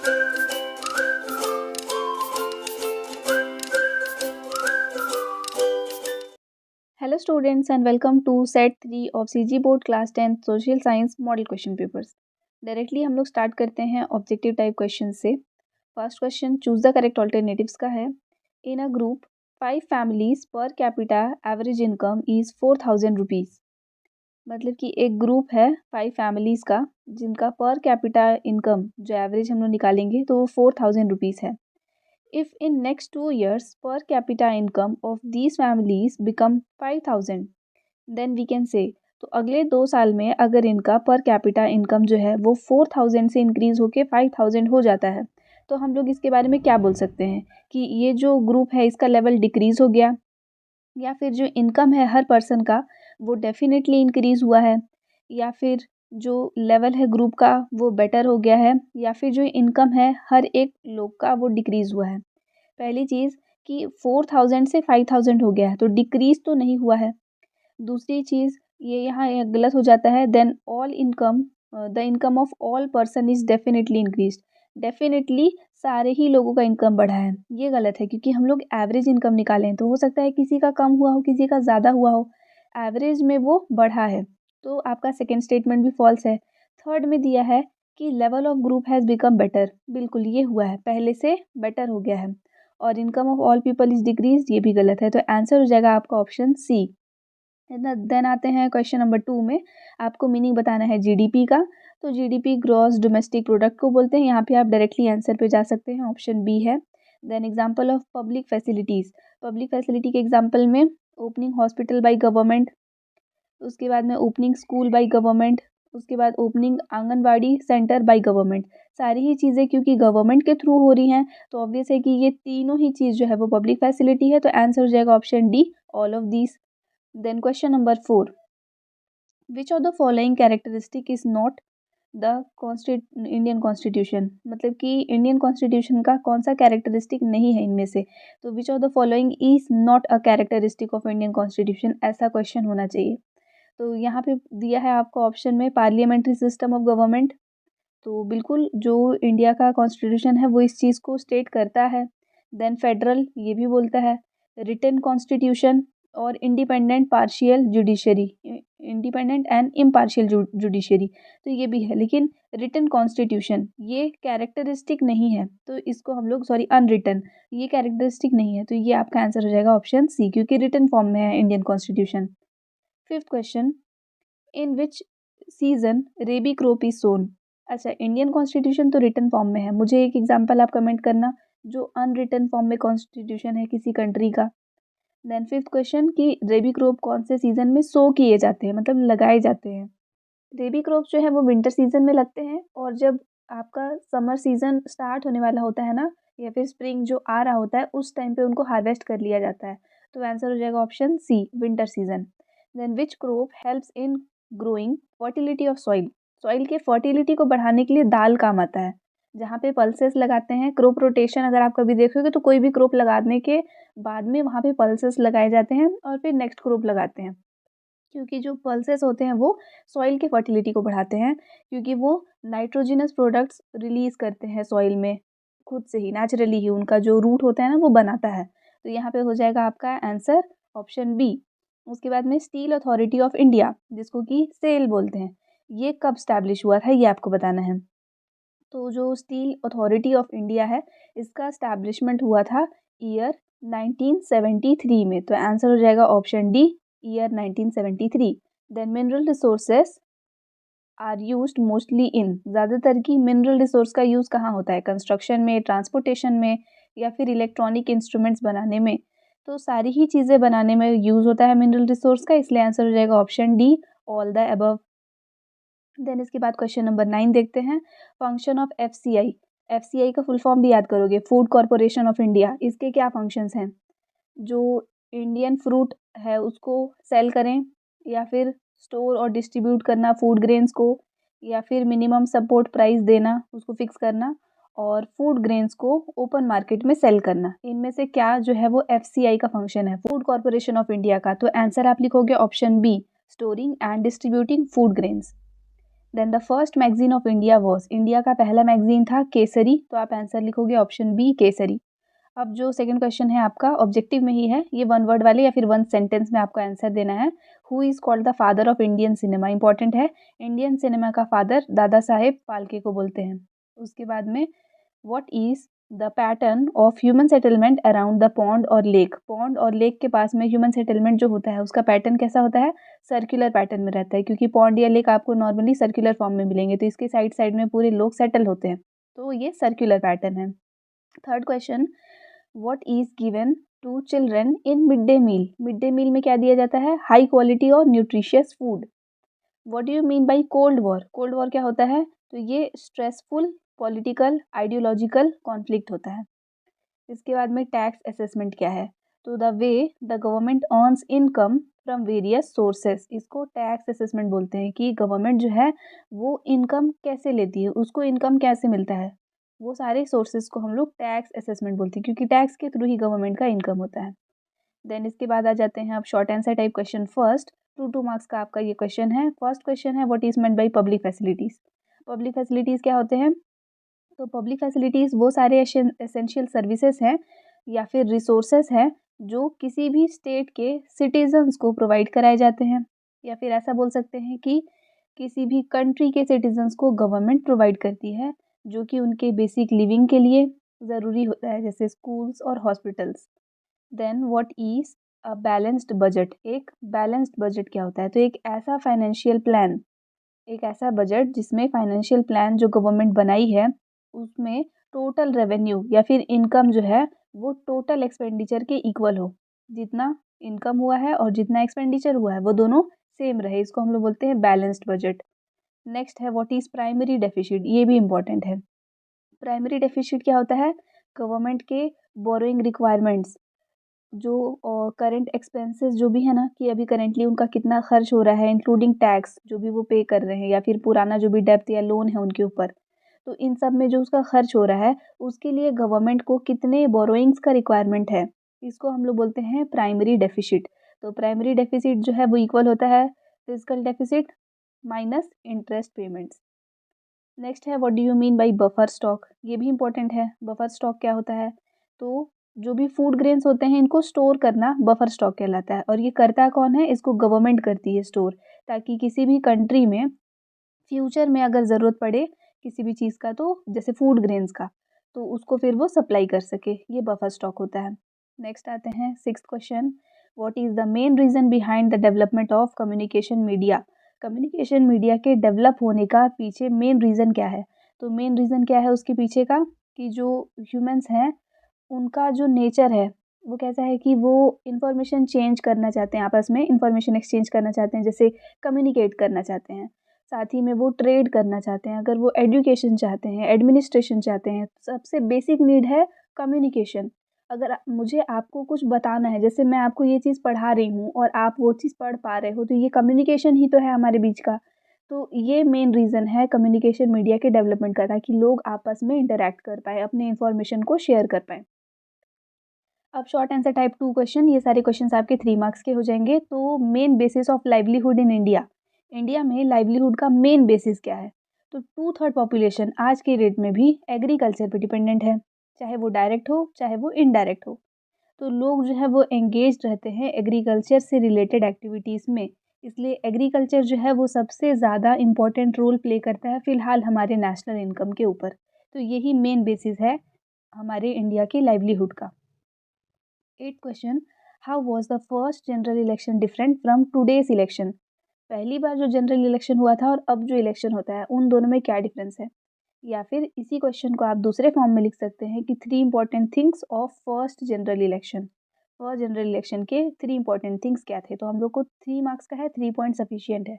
Hello students and welcome to set 3 of CG Board Class 10 Social Science Model Question Papers. Directly हम लोग start करते हैं objective type question से. First question choose the correct alternatives का है. In a group 5 families per capita average income is 4,000 rupees. मतलब कि एक ग्रुप है 5 फैमिलीज़ का जिनका पर कैपिटा इनकम जो एवरेज हम लोग निकालेंगे तो वो 4,000 रुपीज़ है. If in next 2 years per capita income of these families become 5,000, then we can say तो अगले 2 साल में अगर इनका पर कैपिटा इनकम जो है वो 4,000 से इंक्रीज़ होके 5,000 हो जाता है तो हम लोग इसके बारे में क्या बोल सकते हैं कि ये जो ग्रुप है इसका लेवल डिक्रीज़ हो गया या फिर जो इनकम है हर पर्सन का वो डेफिनेटली इंक्रीज़ हुआ है या फिर जो लेवल है ग्रुप का वो बेटर हो गया है या फिर जो इनकम है हर एक लोग का वो डिक्रीज़ हुआ है. पहली चीज़ कि 4,000 से 5,000 हो गया है तो डिक्रीज़ तो नहीं हुआ है. दूसरी चीज़ ये यहाँ गलत हो जाता है. Then all income the income of all person is definitely increased. Definitely सारे ही लोगों का इनकम बढ़ा है, ये गलत है क्योंकि हम लोग एवरेज इनकम निकालें तो हो सकता है किसी का कम हुआ हो किसी का ज़्यादा हुआ हो. एवरेज में वो बढ़ा है तो आपका सेकेंड स्टेटमेंट भी फॉल्स है. थर्ड में दिया है कि level of group has become better. बिल्कुल ये हुआ है, पहले से बेटर हो गया है. और income of all people is decrease, ये भी गलत है. तो आंसर हो जाएगा आपका ऑप्शन सी. देन आते हैं क्वेश्चन नंबर 2 में. आपको मीनिंग बताना है जीडीपी का. तो जीडीपी ग्रॉस डोमेस्टिक प्रोडक्ट को बोलते हैं. यहाँ पे आप डायरेक्टली आंसर पे जा सकते हैं, ऑप्शन बी है. Then example of public facilities. Public facility के एग्जांपल में ओपनिंग हॉस्पिटल बाय गवर्नमेंट, उसके बाद में ओपनिंग स्कूल बाय गवर्नमेंट, उसके बाद opening anganwadi centre by government. सारी ही चीज़ें क्योंकि गवर्नमेंट के थ्रू हो रही हैं तो ऑब्वियस है कि ये तीनों ही चीज़ जो है वो पब्लिक फैसिलिटी है. तो आंसर हो जाएगा option D, all of these. Then question number 4. Which of the following characteristic is not the Indian constitution. मतलब कि इंडियन कॉन्स्टिट्यूशन का कौन सा कैरेक्टरिस्टिक नहीं है इनमें से. तो विच of the following is not a characteristic of Indian constitution, ऐसा क्वेश्चन होना चाहिए. तो यहाँ पे दिया है आपको ऑप्शन में पार्लियामेंट्री सिस्टम ऑफ गवर्नमेंट. तो बिल्कुल जो इंडिया का कॉन्स्टिट्यूशन है वो इस चीज़ को स्टेट करता है. देन फेडरल ये भी बोलता है. रिटन कॉन्स्टिट्यूशन और independent partial judiciary, independent and impartial judiciary, तो ये भी है. लेकिन रिटन कॉन्स्टिट्यूशन ये कैरेक्टरिस्टिक नहीं है तो इसको हम लोग अनरिटन, ये कैरेक्टरिस्टिक नहीं है तो ये आपका आंसर हो जाएगा ऑप्शन सी क्योंकि रिटन फॉर्म में है Indian constitution. Fifth question. In which season rabi crop is sown. अच्छा, इंडियन कॉन्स्टिट्यूशन तो रिटन फॉर्म में है. मुझे एक एग्जांपल आप कमेंट करना जो अनरिटन फॉर्म में कॉन्स्टिट्यूशन है किसी कंट्री का. देन फिफ्थ क्वेश्चन कि रेबी क्रॉप कौन से सीजन में सो किए जाते हैं, मतलब लगाए जाते हैं. रेबी क्रॉप जो है वो विंटर सीजन में लगते हैं और जब आपका समर सीजन स्टार्ट होने वाला होता है ना या फिर स्प्रिंग जो आ रहा होता है उस टाइम पे उनको हार्वेस्ट कर लिया जाता है. तो आंसर हो जाएगा option C, winter season. Then which crop helps in growing fertility of soil. Soil के फर्टिलिटी को बढ़ाने के लिए दाल काम आता है. जहाँ पे पल्सेस लगाते हैं, क्रॉप रोटेशन अगर आप कभी देखोगे तो कोई भी क्रॉप लगाने के बाद में वहाँ पे पल्सेस लगाए जाते हैं और फिर नेक्स्ट क्रॉप लगाते हैं क्योंकि जो पल्सेस होते हैं वो सॉइल के फर्टिलिटी को बढ़ाते हैं क्योंकि वो नाइट्रोजिनस प्रोडक्ट्स रिलीज़ करते हैं सॉइल में खुद से ही, नेचुरली ही उनका जो रूट होता है ना वो बनाता है. तो यहाँ पे हो जाएगा आपका आंसर ऑप्शन बी. उसके बाद में स्टील अथॉरिटी ऑफ इंडिया जिसको कि सेल बोलते हैं, ये कब स्टैब्लिश हुआ था ये आपको बताना है. तो जो स्टील अथॉरिटी ऑफ इंडिया है इसका स्टैब्लिशमेंट हुआ था ईयर 1973 में. तो आंसर हो जाएगा option D, year 1973. Then mineral resources are used mostly in. ज़्यादातर की मिनरल रिसोर्स का यूज़ कहाँ होता है, कंस्ट्रक्शन में, ट्रांसपोर्टेशन में या फिर इलेक्ट्रॉनिक इंस्ट्रूमेंट्स बनाने में. तो सारी ही चीज़ें बनाने में यूज़ होता है मिनरल रिसोर्स का, इसलिए आंसर हो जाएगा option D, all the above. Then इसके बाद क्वेश्चन नंबर 9 देखते हैं. Function of FCI. एफसीआई का फुल फॉर्म भी याद करोगे, फूड कॉरपोरेशन ऑफ इंडिया. इसके क्या फंक्शंस हैं, जो इंडियन फ्रूट है उसको सेल करें या फिर स्टोर और डिस्ट्रीब्यूट करना फूड ग्रेन्स को या फिर मिनिमम सपोर्ट प्राइस देना उसको फिक्स करना और फूड ग्रेन्स को ओपन मार्केट में सेल करना. इनमें से क्या जो है वो एफसीआई का फंक्शन है, फूड कॉरपोरेशन ऑफ इंडिया का. तो आंसर आप लिखोगे option B, storing and distributing food grains. Then the first magazine of India was, India का पहला मैगजीन था केसरी, तो आप आंसर लिखोगे ऑप्शन बी केसरी। अब जो सेकंड क्वेश्चन है आपका ऑब्जेक्टिव में ही है, ये वन वर्ड वाले या फिर वन सेंटेंस में आपको आंसर देना है। Who is called the father of Indian cinema, important है, इंडियन सिनेमा का फादर दादा साहेब फाल्के को बोलते हैं। उसके बाद में what is the pattern of human settlement around the pond और लेक, पॉन्ड और लेक के पास में ह्यूमन सेटलमेंट जो होता है उसका पैटर्न कैसा होता है, सर्कुलर पैटर्न में रहता है, क्योंकि पॉन्ड या लेक आपको नॉर्मली सर्कुलर फॉर्म में मिलेंगे, तो इसके साइड साइड में पूरे लोग सेटल होते हैं, तो ये सर्कुलर पैटर्न है। Third question, what is given to children in mid day meal, mid day meal में क्या दिया जाता है, हाई क्वालिटी और nutritious food. What do you mean by cold war, cold war क्या होता है, तो ये स्ट्रेसफुल पॉलिटिकल आइडियोलॉजिकल कॉन्फ्लिक्ट होता है। इसके बाद में टैक्स असेसमेंट क्या है, तो the way the government earns income from various sources, इसको टैक्स असेसमेंट बोलते हैं कि गवर्नमेंट जो है वो इनकम कैसे लेती है, उसको इनकम कैसे मिलता है, वो सारे सोर्सेज को हम लोग टैक्स असेसमेंट बोलते हैं, क्योंकि टैक्स के थ्रू ही गवर्नमेंट का इनकम होता है। देन इसके बाद आ जाते हैं अब short answer type question. First 2 marks का आपका ये क्वेश्चन है। फर्स्ट क्वेश्चन है what is meant by public facilities, public facilities क्या होते हैं, तो पब्लिक फैसिलिटीज़ वो सारे एसेंशियल सर्विसेज हैं या फिर रिसोर्सेज हैं जो किसी भी स्टेट के सिटीजन्स को प्रोवाइड कराए जाते हैं, या फिर ऐसा बोल सकते हैं कि किसी भी कंट्री के सिटीजन्स को गवर्नमेंट प्रोवाइड करती है, जो कि उनके बेसिक लिविंग के लिए ज़रूरी होता है, जैसे स्कूल्स और hospitals. Then what is a balanced budget, एक बैलेंस्ड बजट क्या होता है, तो एक ऐसा फाइनेंशियल प्लान, एक ऐसा बजट जिसमें फाइनेंशियल प्लान जो गवर्नमेंट बनाई है उसमें टोटल रेवेन्यू या फिर इनकम जो है वो टोटल एक्सपेंडिचर के इक्वल हो, जितना इनकम हुआ है और जितना एक्सपेंडिचर हुआ है वो दोनों सेम रहे, इसको हम लोग बोलते हैं बैलेंस्ड बजट। नेक्स्ट है व्हाट इज़ प्राइमरी डेफिसिट, ये भी इंपॉर्टेंट है। प्राइमरी डेफिसिट क्या होता है, गवर्नमेंट के बोरोइंग रिक्वायरमेंट्स, जो करंट एक्सपेंसेस जो भी है ना, कि अभी करेंटली उनका कितना खर्च हो रहा है, इंक्लूडिंग टैक्स जो भी वो पे कर रहे हैं या फिर पुराना जो भी डेब्ट या लोन है उनके ऊपर, तो इन सब में जो उसका खर्च हो रहा है उसके लिए गवर्नमेंट को कितने बोरोइंग्स का रिक्वायरमेंट है, इसको हम लोग बोलते हैं प्राइमरी डेफिसिट। तो प्राइमरी डेफिसिट जो है वो इक्वल होता है fiscal deficit minus interest payments. Next है what do you mean by buffer stock, ये भी इंपॉर्टेंट है। बफर स्टॉक क्या होता है, तो जो भी फूड ग्रेन्स होते हैं इनको स्टोर करना बफर स्टॉक कहलाता है, और ये करता कौन है, इसको गवर्नमेंट करती है स्टोर, ताकि किसी भी कंट्री में फ्यूचर में अगर ज़रूरत पड़े किसी भी चीज़ का, तो जैसे फूड ग्रेन्स का, तो उसको फिर वो सप्लाई कर सके, ये बफर स्टॉक होता है। नेक्स्ट आते हैं sixth question, what is the main reason behind the development of communication media, communication media के डेवलप होने का पीछे मेन रीज़न क्या है, तो मेन रीज़न क्या है उसके पीछे का, कि जो ह्यूमंस हैं उनका जो नेचर है वो कैसा है कि वो इन्फॉर्मेशन चेंज करना चाहते हैं, आपस में इन्फॉर्मेशन एक्सचेंज करना चाहते हैं, जैसे कम्युनिकेट करना चाहते हैं, साथ ही में वो ट्रेड करना चाहते हैं, अगर वो एजुकेशन चाहते हैं, एडमिनिस्ट्रेशन चाहते हैं, सबसे बेसिक नीड है कम्युनिकेशन। अगर मुझे आपको कुछ बताना है, जैसे मैं आपको ये चीज़ पढ़ा रही हूँ और आप वो चीज़ पढ़ पा रहे हो, तो ये कम्युनिकेशन ही तो है हमारे बीच का। तो ये मेन रीज़न है कम्युनिकेशन मीडिया के डेवलपमेंट का, ताकि लोग आपस में इंटरैक्ट कर पाए, अपने इन्फॉर्मेशन को शेयर कर पाएँ। अब शॉर्ट आंसर टाइप 2 क्वेश्चन, ये सारे क्वेश्चंस आपके 3 मार्क्स के हो जाएंगे। तो main basis of livelihood in India, India में लाइवलीहुड का मेन बेसिस क्या है, तो 2/3 पॉपुलेशन आज के डेट में भी एग्रीकल्चर पे डिपेंडेंट है, चाहे वो डायरेक्ट हो चाहे वो इनडायरेक्ट हो। तो लोग जो है वो एंगेज रहते हैं एग्रीकल्चर से रिलेटेड एक्टिविटीज़ में, इसलिए एग्रीकल्चर जो है वो सबसे ज़्यादा इम्पोर्टेंट रोल प्ले करता है फ़िलहाल हमारे नेशनल इनकम के ऊपर। तो यही मेन बेसिस है हमारे इंडिया की लाइवलीहुड का। 8th question, how was the first general election different from today's election, पहली बार जो जनरल इलेक्शन हुआ था और अब जो इलेक्शन होता है उन दोनों में क्या डिफरेंस है, या फिर इसी क्वेश्चन को आप दूसरे फॉर्म में लिख सकते हैं कि 3 important things of first general election, first general election के 3 इंपॉर्टेंट थिंग्स क्या थे। तो हम लोग को 3 मार्क्स का है, 3 पॉइंट सफिशियंट है।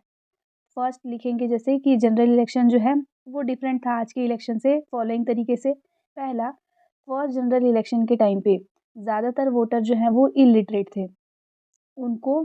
फर्स्ट लिखेंगे जैसे कि जनरल इलेक्शन जो है वो डिफरेंट था आज के इलेक्शन से फॉलोइंग तरीके से। पहला, फर्स्ट जनरल इलेक्शन के टाइम पे ज़्यादातर वोटर जो हैं वो इलिटरेट थे, उनको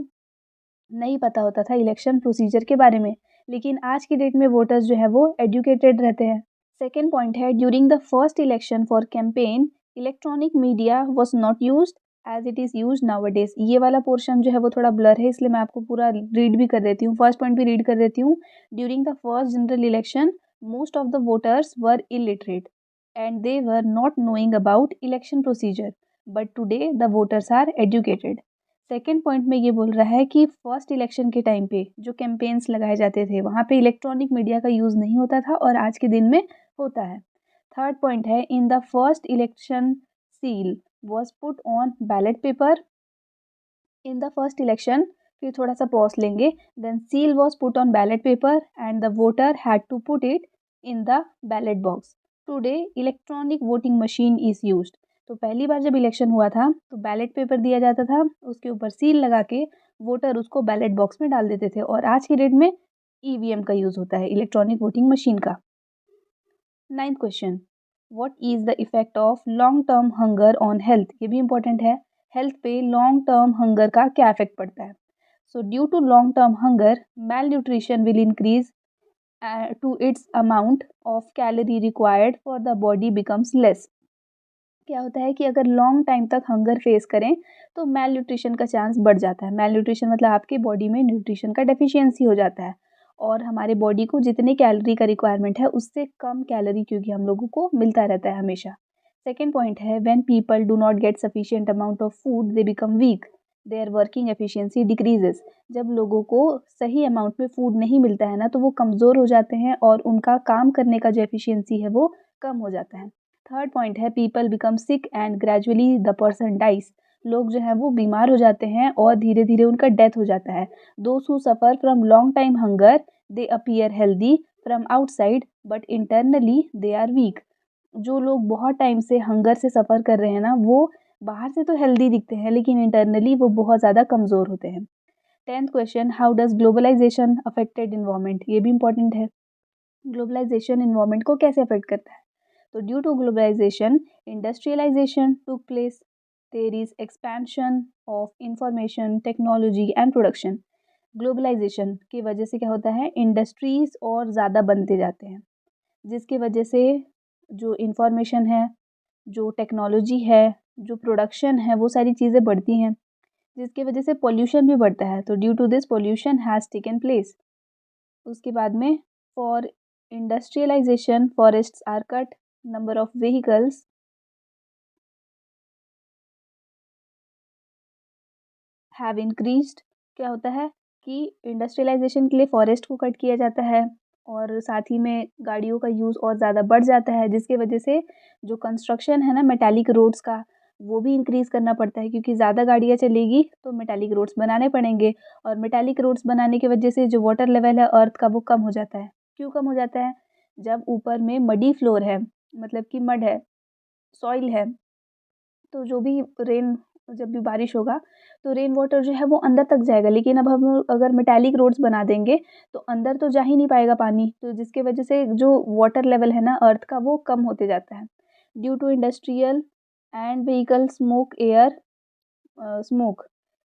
नहीं पता होता था इलेक्शन प्रोसीजर के बारे में, लेकिन आज की डेट में वोटर्स जो है वो एजुकेटेड रहते हैं। सेकेंड पॉइंट है during the first election for campaign electronic media was not used as it is use nowadays. ये वाला पोर्शन जो है वो थोड़ा ब्लर है, इसलिए मैं आपको पूरा रीड भी कर देती हूँ, फर्स्ट पॉइंट भी रीड कर देती हूँ। During the first general election most of the voters were illiterate and they were not knowing about election procedure, but today the voters are educated. Second point में ये बोल रहा है कि फर्स्ट इलेक्शन के टाइम पे जो कैंपेन्स लगाए जाते थे वहाँ पे इलेक्ट्रॉनिक मीडिया का यूज़ नहीं होता था और आज के दिन में होता है। थर्ड पॉइंट है in the first election seal was put on ballot paper in the first election। फिर थोड़ा सा पॉज लेंगे। then seal was put on ballot paper and the voter had to put it in the ballot box। today electronic voting machine is used। तो पहली बार जब election हुआ था तो बैलेट पेपर दिया जाता था, उसके ऊपर सील लगा के वोटर उसको बैलेट बॉक्स में डाल देते थे, और आज की डेट में ईवीएम का यूज़ होता है, इलेक्ट्रॉनिक वोटिंग मशीन का। Ninth question, what is the effect of long term hunger on health. ये भी इंपॉर्टेंट है, हेल्थ पे लॉन्ग टर्म हंगर का क्या इफेक्ट पड़ता है। So due to long term hunger malnutrition will increase to its amount of calorie required for the body becomes less. क्या होता है कि अगर लॉन्ग टाइम तक हंगर फेस करें तो मेल न्यूट्रिशन का चांस बढ़ जाता है। मेल न्यूट्रिशन मतलब आपकी बॉडी में न्यूट्रिशन का डेफिशिएंसी हो जाता है, और हमारे बॉडी को जितनी कैलोरी का रिक्वायरमेंट है उससे कम कैलोरी क्योंकि हम लोगों को मिलता रहता है हमेशा। सेकेंड पॉइंट है when people do not get sufficient amount of food they become weak, their working efficiency decreases. जब लोगों को सही अमाउंट में फूड नहीं मिलता है ना तो वो कमज़ोर हो जाते हैं और उनका काम करने का जो एफिशिएंसी है वो कम हो जाता है। थर्ड पॉइंट है people become sick and gradually the person dies. लोग जो है वो बीमार हो जाते हैं और धीरे धीरे उनका डेथ हो जाता है। Those who suffer from long time hunger they appear healthy from outside but internally they are weak. जो लोग बहुत टाइम से हंगर से सफ़र कर रहे हैं ना वो बाहर से तो हेल्दी दिखते हैं लेकिन इंटरनली वो बहुत ज़्यादा कमज़ोर होते हैं। Tenth question, how does globalisation affected environment. ये भी इंपॉर्टेंट है, ग्लोबलाइजेशन इन्वायरमेंट को कैसे अफेक्ट करता है। तो due to globalisation industrialisation took place, there is expansion of information technology and production. Globalisation की वजह से क्या होता है, इंडस्ट्रीज और ज़्यादा बनते जाते हैं, जिसकी वजह से जो इंफॉर्मेशन है, जो टेक्नोलॉजी है, जो प्रोडक्शन है, वो सारी चीज़ें बढ़ती हैं, जिसकी वजह से पोल्यूशन भी बढ़ता है। तो due to this pollution has taken place. उसके बाद में for industrialisation forests are cut, number of vehicles have increased. क्या होता है कि इंडस्ट्रियलाइजेशन के लिए फॉरेस्ट को कट किया जाता है और साथ ही में गाड़ियों का यूज़ और ज़्यादा बढ़ जाता है, जिसकी वजह से जो कंस्ट्रक्शन है ना मेटालिक रोड्स का वो भी इंक्रीज़ करना पड़ता है, क्योंकि ज़्यादा गाड़ियाँ चलेगी तो मेटालिक रोड्स बनाने पड़ेंगे, और मेटालिक रोड्स बनाने की वजह से जो वाटर लेवल है अर्थ का वो कम हो जाता है। क्यों कम हो जाता है, जब ऊपर में मडी फ्लोर है, मतलब कि मड है, सॉइल है, तो जो भी रेन, जब भी बारिश होगा तो रेन वाटर जो है वो अंदर तक जाएगा, लेकिन अब हम अगर मेटालिक रोड्स बना देंगे तो अंदर तो जा ही नहीं पाएगा पानी, तो जिसके वजह से जो वाटर लेवल है ना अर्थ का वो कम होते जाता है। Due to industrial and vehicle smoke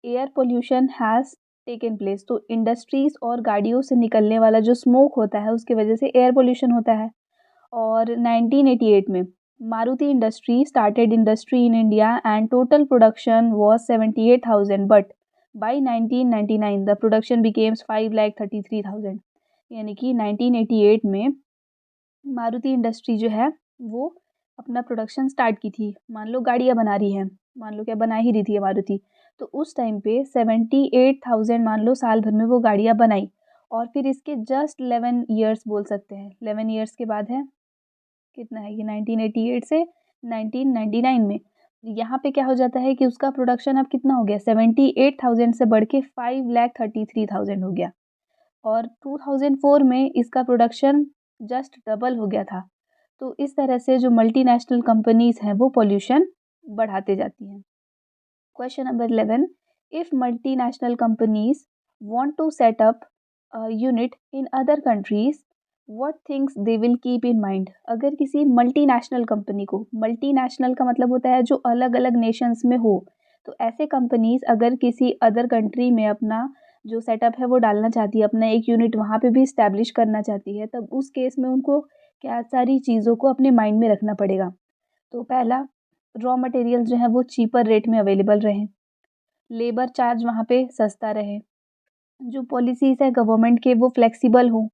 air pollution has taken place. तो इंडस्ट्रीज़ और गाड़ियों से निकलने वाला जो स्मोक होता है उसकी वजह से एयर पोल्यूशन होता है। और 1988 में Maruti industry started industry in India and total production was 78,000, but by 1999 the production becomes 5,33,000। यानी कि 1988 में मारुति इंडस्ट्री जो है वो अपना प्रोडक्शन स्टार्ट की थी। मान लो गाड़ियाँ बना रही है, मान लो क्या बना ही रही थी मारुति, तो उस टाइम पे 78,000 मान लो साल भर में वो गाड़ियाँ बनाई, और फिर इसके जस्ट 11 ईयर्स बोल सकते हैं, 11 ईयर्स के बाद है कितना है ये 1988 से 1999 में यहाँ पे क्या हो जाता है कि उसका प्रोडक्शन अब कितना हो गया, 78,000 से बढ़ के 5,33,000 हो गया, और 2004 में इसका प्रोडक्शन जस्ट डबल हो गया था। तो इस तरह से जो मल्टीनेशनल कंपनीज हैं वो पोल्यूशन बढ़ाते जाती हैं। Question number 11, if multinational companies want to set up unit in other countries what things they will keep in mind. अगर किसी मल्टीनेशनल कंपनी को, मल्टीनेशनल का मतलब होता है जो अलग अलग नेशंस में हो, तो ऐसे कंपनीज अगर किसी अदर कंट्री में अपना जो सेटअप है वो डालना चाहती है, अपना एक यूनिट वहाँ पे भी इस्टेब्लिश करना चाहती है, तब उस केस में उनको क्या सारी चीज़ों को अपने माइंड में रखना पड़ेगा। तो पहला, रॉ मटेरियल जो है वो चीपर रेट में अवेलेबल रहें, लेबर चार्ज वहाँ पे सस्ता रहे, जो पॉलिसीज़ है गवर्नमेंट के वो फ्लेक्सिबल हों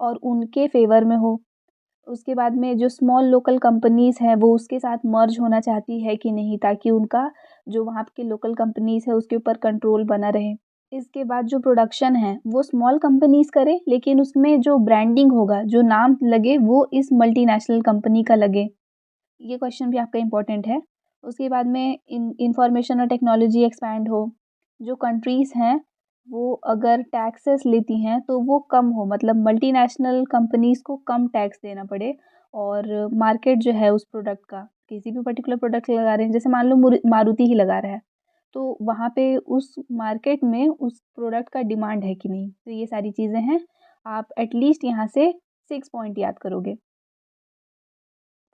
और उनके फ़ेवर में हो। उसके बाद में जो स्मॉल लोकल कंपनीज़ हैं वो उसके साथ मर्ज होना चाहती है कि नहीं, ताकि उनका जो वहाँ के लोकल कंपनीज़ है उसके ऊपर कंट्रोल बना रहे। इसके बाद जो प्रोडक्शन है वो स्मॉल कंपनीज़ करें, लेकिन उसमें जो ब्रांडिंग होगा, जो नाम लगे वो इस मल्टीनेशनल कंपनी का लगे। ये क्वेश्चन भी आपका इम्पोर्टेंट है। उसके बाद में इंफॉर्मेशन और टेक्नोलॉजी एक्सपैंड हो। जो कंट्रीज़ हैं वो अगर टैक्सेस लेती हैं तो वो कम हो, मतलब मल्टीनेशनल कंपनीज़ को कम टैक्स देना पड़े और मार्केट जो है उस प्रोडक्ट का, किसी भी पर्टिकुलर प्रोडक्ट लगा रहे हैं, जैसे मान लो मारुति ही लगा रहा है, तो वहाँ पे उस मार्केट में उस प्रोडक्ट का डिमांड है कि नहीं। तो ये सारी चीज़ें हैं। आप एटलीस्ट यहाँ से 6 पॉइंट याद करोगे।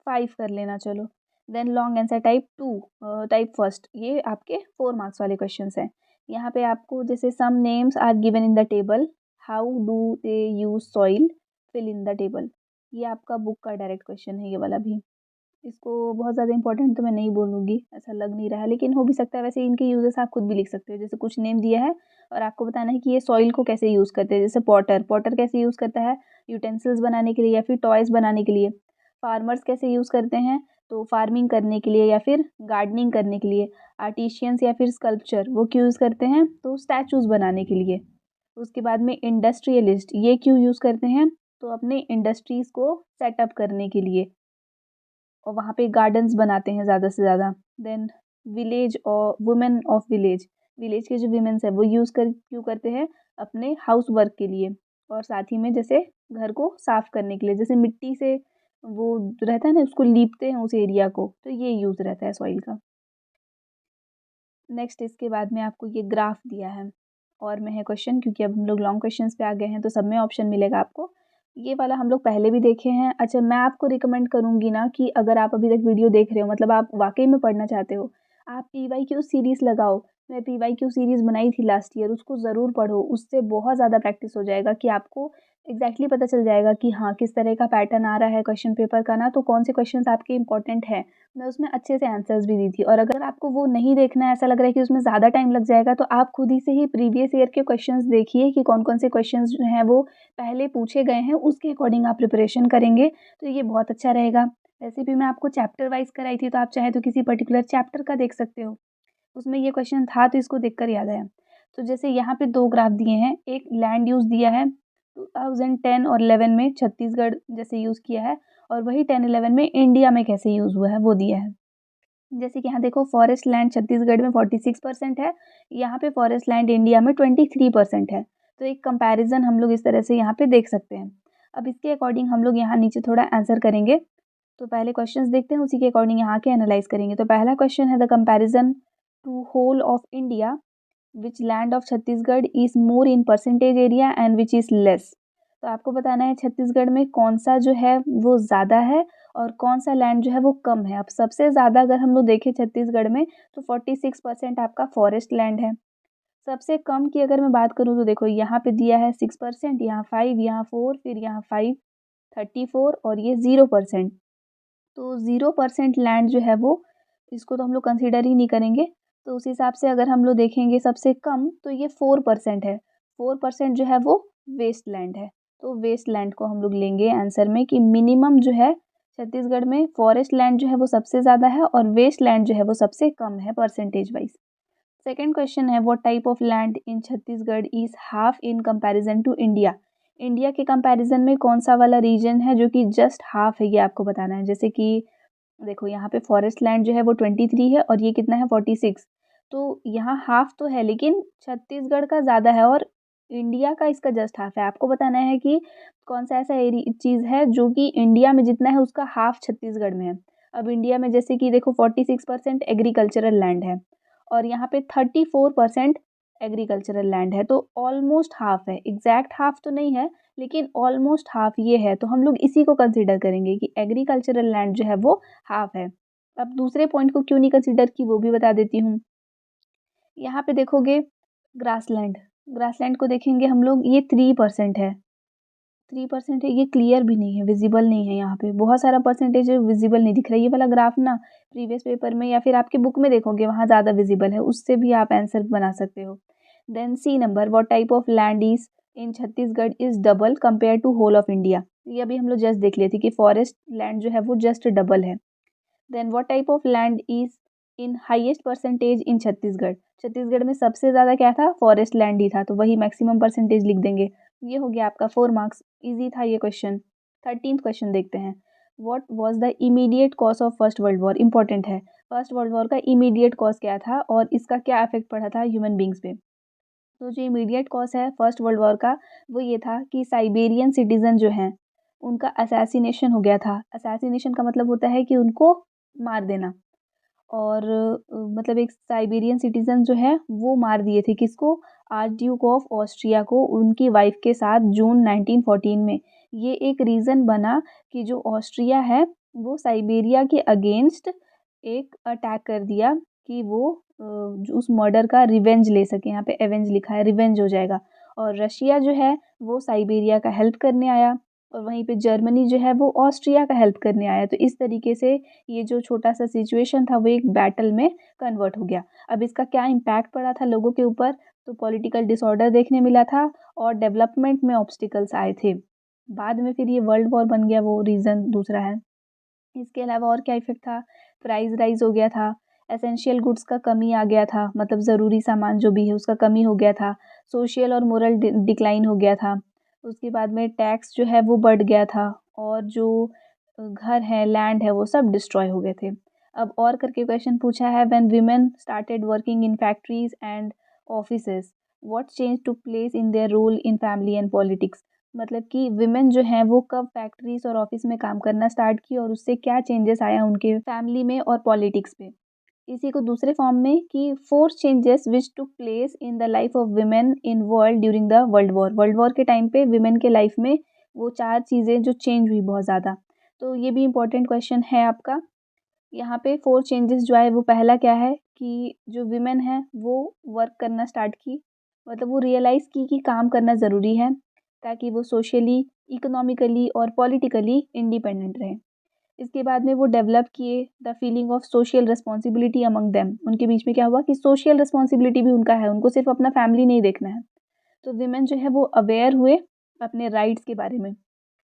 5 कर लेना चलो। Then long answer type 2, type first, ये आपके 4 मार्क्स वाले क्वेश्चंस हैं। यहाँ पे आपको जैसे some names are given in the table, how do they use soil, fill in the table. ये आपका बुक का डायरेक्ट क्वेश्चन है ये वाला भी। इसको बहुत ज़्यादा इंपॉर्टेंट तो मैं नहीं बोलूँगी, ऐसा लग नहीं रहा है, लेकिन हो भी सकता है। वैसे इनके यूज़ेस आप खुद भी लिख सकते हो। जैसे कुछ नेम दिया है और आपको बताना है कि ये सॉइल को कैसे यूज़ करते हैं। जैसे पॉटर, पॉटर कैसे यूज़ करता है? यूटेंसिल्स बनाने के लिए या फिर टॉयज़ बनाने के लिए। फार्मर्स कैसे यूज़ करते हैं? तो फार्मिंग करने के लिए या फिर गार्डनिंग करने के लिए। आर्टिशियंस या फिर स्कल्पचर वो क्यों यूज़ करते हैं? तो स्टैचूज़ बनाने के लिए। उसके बाद में इंडस्ट्रियलिस्ट ये क्यों यूज़ करते हैं? तो अपने इंडस्ट्रीज़ को सेटअप करने के लिए और वहाँ पे गार्डन्स बनाते हैं ज़्यादा से ज़्यादा। देन विलेज और वुमेन ऑफ विलेज, विलेज के जो वीमेंस हैं वो यूज़ कर क्यों करते हैं? अपने हाउस वर्क के लिए और साथ ही में जैसे घर को साफ़ करने के लिए, जैसे मिट्टी से वो रहता है ना, उसको लीपते हैं उस एरिया को, तो ये यूज़ रहता है सॉइल का। नेक्स्ट इसके बाद में आपको ये ग्राफ दिया है और में है क्वेश्चन, क्योंकि अब हम लोग लॉन्ग क्वेश्चंस पे आ गए हैं तो सब में ऑप्शन मिलेगा आपको। ये वाला हम लोग पहले भी देखे हैं। अच्छा, मैं आपको रिकमेंड करूँगी ना कि अगर आप अभी तक वीडियो देख रहे हो, मतलब आप वाक़ई में पढ़ना चाहते हो, आप पीवाईक्यू सीरीज़ लगाओ। मैं पीवाईक्यू सीरीज़ बनाई थी लास्ट ईयर, उसको ज़रूर पढ़ो। उससे बहुत ज़्यादा प्रैक्टिस हो जाएगा कि आपको एग्ज़ैक्टली पता चल जाएगा कि हाँ, किस तरह का पैटर्न आ रहा है क्वेश्चन पेपर का ना, तो कौन से क्वेश्चंस आपके इम्पोर्टेंट हैं। मैं उसमें अच्छे से आंसर्स भी दी थी। और अगर आपको वो नहीं देखना है, ऐसा लग रहा है कि उसमें ज़्यादा टाइम लग जाएगा, तो आप खुद ही से ही प्रीवियस ईयर के क्वेश्चंस देखिए कि कौन-कौन से क्वेश्चंस जो हैं वो पहले पूछे गए हैं, उसके अकॉर्डिंग आप प्रिपरेशन करेंगे, तो ये बहुत अच्छा रहेगा। वैसे भी मैं आपको चैप्टर वाइज़ कराई थी, तो आप चाहे तो किसी पर्टिकुलर चैप्टर का देख सकते हो। उसमें ये क्वेश्चन था तो इसको देखकर याद आया। तो जैसे यहाँ पे 2 ग्राफ दिए हैं, एक लैंड यूज़ दिया है 2010 और 11 में छत्तीसगढ़ जैसे यूज़ किया है, और वही 10-11 में इंडिया में कैसे यूज़ हुआ है वो दिया है। जैसे कि यहाँ देखो, फॉरेस्ट लैंड छत्तीसगढ़ में 46% है, यहाँ पे फॉरेस्ट लैंड इंडिया में 23% है। तो एक कंपैरिज़न हम लोग इस तरह से यहाँ पे देख सकते हैं। अब इसके अकॉर्डिंग हम लोग यहाँ नीचे थोड़ा आंसर करेंगे। तो पहले क्वेश्चंस देखते हैं, उसी के अकॉर्डिंग यहाँ के एनालाइज़ करेंगे। तो पहला क्वेश्चन है the comparison to whole of India, which land of Chhattisgarh is more in percentage area and which is less. तो आपको बताना है छत्तीसगढ़ में कौन-सा जो है वो ज़्यादा है और कौन-सा लैंड जो है वो कम है। अब सबसे ज़्यादा अगर हम लोग देखें छत्तीसगढ़ में, तो 46% आपका फॉरेस्ट लैंड है। सबसे कम की अगर मैं बात करूँ तो देखो, यहाँ पे दिया है 6%, यहाँ 5, यहाँ 4, फिर यहाँ 5, 34 और ये 0%। तो 0% लैंड जो है वो, इसको तो हम लोग कंसीडर ही नहीं करेंगे। तो उस हिसाब से अगर हम लोग देखेंगे सबसे कम, तो ये 4% है। 4% जो है वो वेस्ट लैंड है। तो वेस्ट लैंड को हम लोग लेंगे आंसर में कि मिनिमम जो है छत्तीसगढ़ में फॉरेस्ट लैंड जो है वो सबसे ज़्यादा है और वेस्ट लैंड जो है वो सबसे कम है परसेंटेज वाइज़। सेकंड क्वेश्चन है what type of land in Chhattisgarh is half in comparison to India. India के कंपैरिजन में कौन-सा वाला रीजन है जो कि जस्ट हाफ है, ये आपको बताना है। जैसे कि देखो, यहाँ पे फॉरेस्ट लैंड जो है वो 23 है और ये कितना है 46। तो यहाँ हाफ तो है, लेकिन छत्तीसगढ़ का ज़्यादा है और इंडिया का इसका जस्ट हाफ है। आपको बताना है कि कौन सा ऐसा चीज़ है जो कि इंडिया में जितना है उसका हाफ छत्तीसगढ़ में है। अब इंडिया में जैसे कि देखो 46% एग्रीकल्चरल लैंड है और यहाँ पे 34% एग्रीकल्चरल लैंड है, तो ऑलमोस्ट हाफ है। एग्जैक्ट हाफ तो नहीं है, लेकिन ऑलमोस्ट हाफ ये है। तो हम लोग इसी को कंसीडर करेंगे कि एग्रीकल्चरल लैंड जो है वो हाफ है। अब दूसरे पॉइंट को क्यों नहीं कंसीडर की वो भी बता देती हूँ। यहाँ पे देखोगे ग्रासलैंड, ग्रासलैंड को देखेंगे हम लोग, ये 3% है। 3% है, ये क्लियर भी नहीं है, विजिबल नहीं है। यहाँ पे बहुत सारा परसेंटेज विजिबल नहीं दिख रहा है। ये वाला ग्राफ ना प्रीवियस पेपर में या फिर आपकी बुक में देखोगे वहाँ ज़्यादा विजिबल है, उससे भी आप आंसर बना सकते हो। Then C number, what type of land is in Chhattisgarh is double compare to whole of India. ये अभी हम लोग जस्ट देख लिए थे कि फॉरेस्ट लैंड जो है वो जस्ट डबल है। Then what type of land is in highest percentage in Chhattisgarh. Chhattisgarh में सबसे ज़्यादा क्या था, फॉरेस्ट लैंड ही था, तो वही मैक्सिमम परसेंटेज लिख देंगे। ये हो गया आपका 4 मार्क्स, इजी था ये क्वेश्चन। 13th क्वेश्चन देखते हैं। What was the immediate cause of first world war. Important है, फर्स्ट वर्ल्ड वॉर का इमीडिएट कॉज क्या था और इसका क्या इफेक्ट पड़ा था ह्यूमन बींग्स पे। तो जो इमीडिएट कॉज है फर्स्ट वर्ल्ड वॉर का वो ये था कि साइबेरियन सिटीजन जो हैं उनका असैसिनेशन हो गया था। असैसिनेशन का मतलब होता है कि उनको मार देना। और मतलब एक साइबेरियन सिटीजन जो है वो मार दिए थे, किसको, आर्च ड्यूक ऑफ ऑस्ट्रिया को, उनकी वाइफ के साथ जून 1914 में। ये एक रीज़न बना कि जो ऑस्ट्रिया है वो साइबेरिया के अगेंस्ट एक अटैक कर दिया कि वो जो उस मर्डर का रिवेंज ले सके। यहाँ पे एवेंज लिखा है, रिवेंज हो जाएगा। और रशिया जो है वो साइबेरिया का हेल्प करने आया और वहीं पे जर्मनी जो है वो ऑस्ट्रिया का हेल्प करने आया। तो इस तरीके से ये जो छोटा सा सिचुएशन था वो एक बैटल में कन्वर्ट हो गया। अब इसका क्या इम्पैक्ट पड़ा था लोगों के ऊपर, तो पॉलिटिकल डिसऑर्डर देखने मिला था और डेवलपमेंट में ऑब्स्टिकल्स आए थे। बाद में फिर ये वर्ल्ड वॉर बन गया, वो रीज़न दूसरा है। इसके अलावा और क्या इफेक्ट था, प्राइस राइज हो गया था, एसेंशियल गुड्स का कमी आ गया था, मतलब ज़रूरी सामान जो भी है उसका कमी हो गया था, सोशल और मोरल डिक्लाइन हो गया था। उसके बाद में टैक्स जो है वो बढ़ गया था और जो घर है, लैंड है, वो सब डिस्ट्रॉय हो गए थे। अब और करके क्वेश्चन पूछा है, when women started working in factories and offices what change took place in their role in family and politics. मतलब कि विमेन जो हैं वो कब फैक्ट्रीज और ऑफिस में काम करना स्टार्ट की और उससे क्या चेंजेस आया उनके फैमिली में और पॉलिटिक्स पे। इसी को दूसरे फॉर्म में कि 4 changes which took place in the life of women in world during the world war. World war के टाइम पे विमेन के लाइफ में वो 4 चीज़ें जो चेंज हुई बहुत ज़्यादा। तो ये भी इम्पोर्टेंट क्वेश्चन है आपका। यहाँ पे 4 चेंजेस जो आए वो पहला क्या है कि जो विमेन है वो वर्क करना स्टार्ट की, मतलब वो रियलाइज़ की कि काम करना ज़रूरी है ताकि वो सोशली, इकोनॉमिकली और पॉलिटिकली इंडिपेंडेंट रहें। इसके बाद में वो डेवलप किए the feeling of social responsibility among them. उनके बीच में क्या हुआ कि सोशल रिस्पॉन्सिबिलिटी भी उनका है, उनको सिर्फ अपना फैमिली नहीं देखना है। तो विमेन जो है वो अवेयर हुए अपने राइट्स के बारे में।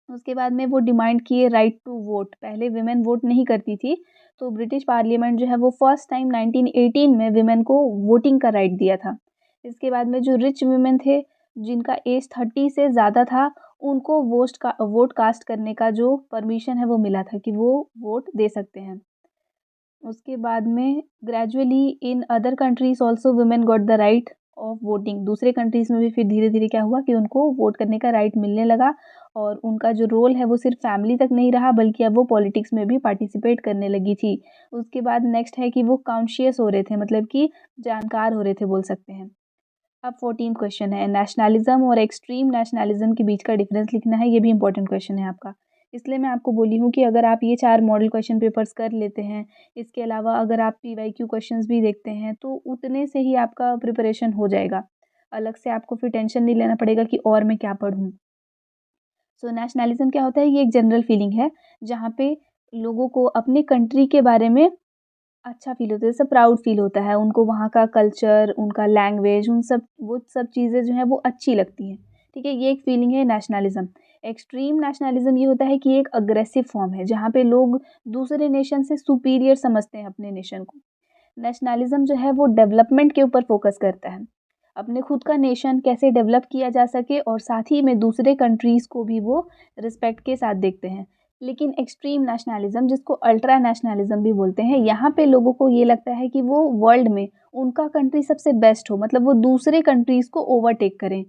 उसके बाद में वो डिमांड किए राइट टू वोट। पहले विमेन वोट नहीं करती थी, तो ब्रिटिश पार्लियामेंट जो है वो फर्स्ट टाइम 1918 में विमेन को वोटिंग का राइट दिया था। इसके बाद में जो रिच विमेन थे जिनका एज 30 से ज़्यादा था उनको वोट कास्ट करने का जो परमिशन है वो मिला था कि वो वोट दे सकते हैं। उसके बाद में gradually in other countries also women got the right of voting. दूसरे कंट्रीज़ में भी फिर धीरे-धीरे क्या हुआ कि उनको वोट करने का राइट मिलने लगा और उनका जो रोल है वो सिर्फ फैमिली तक नहीं रहा बल्कि अब वो पॉलिटिक्स में भी पार्टिसिपेट करने लगी थी। उसके बाद नेक्स्ट है कि वो कॉन्शियस हो रहे थे, मतलब कि जानकार हो रहे थे बोल सकते हैं। अब 14th क्वेश्चन है, नेशनलिज्म और एक्सट्रीम नेशनलिज्म के बीच का डिफरेंस लिखना है। ये भी इंपॉर्टेंट क्वेश्चन है आपका, इसलिए मैं आपको बोली हूँ कि अगर आप ये 4 मॉडल क्वेश्चन पेपर्स कर लेते हैं, इसके अलावा अगर आप पीवाईक्यू क्वेश्चंस भी देखते हैं तो उतने से ही आपका प्रिपरेशन हो जाएगा। अलग से आपको फिर टेंशन नहीं लेना पड़ेगा कि और मैं क्या पढ़ूँ। सो नेशनलिज्म क्या होता है, ये एक जनरल फीलिंग है जहाँ पे लोगों को अपने कंट्री के बारे में अच्छा फ़ील होता है, जैसे प्राउड फ़ील होता है, उनको वहाँ का कल्चर, उनका लैंग्वेज, उन सब वो सब चीज़ें जो हैं वो अच्छी लगती हैं, ठीक है? ये एक फ़ीलिंग है नेशनलिज़्म। एक्सट्रीम नेशनलिज़्म ये होता है कि एक अग्रेसिव फ़ॉर्म है, जहाँ पे लोग दूसरे नेशन से सुपीरियर समझते हैं अपने नेशन को। नेशनलिज़्म जो है वो डेवलपमेंट के ऊपर फ़ोकस करता है, अपने खुद का नेशन कैसे डेवलप किया जा सके और साथ ही में दूसरे कंट्रीज़ को भी वो रिस्पेक्ट के साथ देखते हैं। लेकिन एक्सट्रीम नेशनलिज़्म जिसको अल्ट्रा नेशनलिज़्म भी बोलते हैं, यहाँ पे लोगों को ये लगता है कि वो वर्ल्ड में उनका कंट्री सबसे बेस्ट हो, मतलब वो दूसरे कंट्रीज़ को ओवरटेक करें।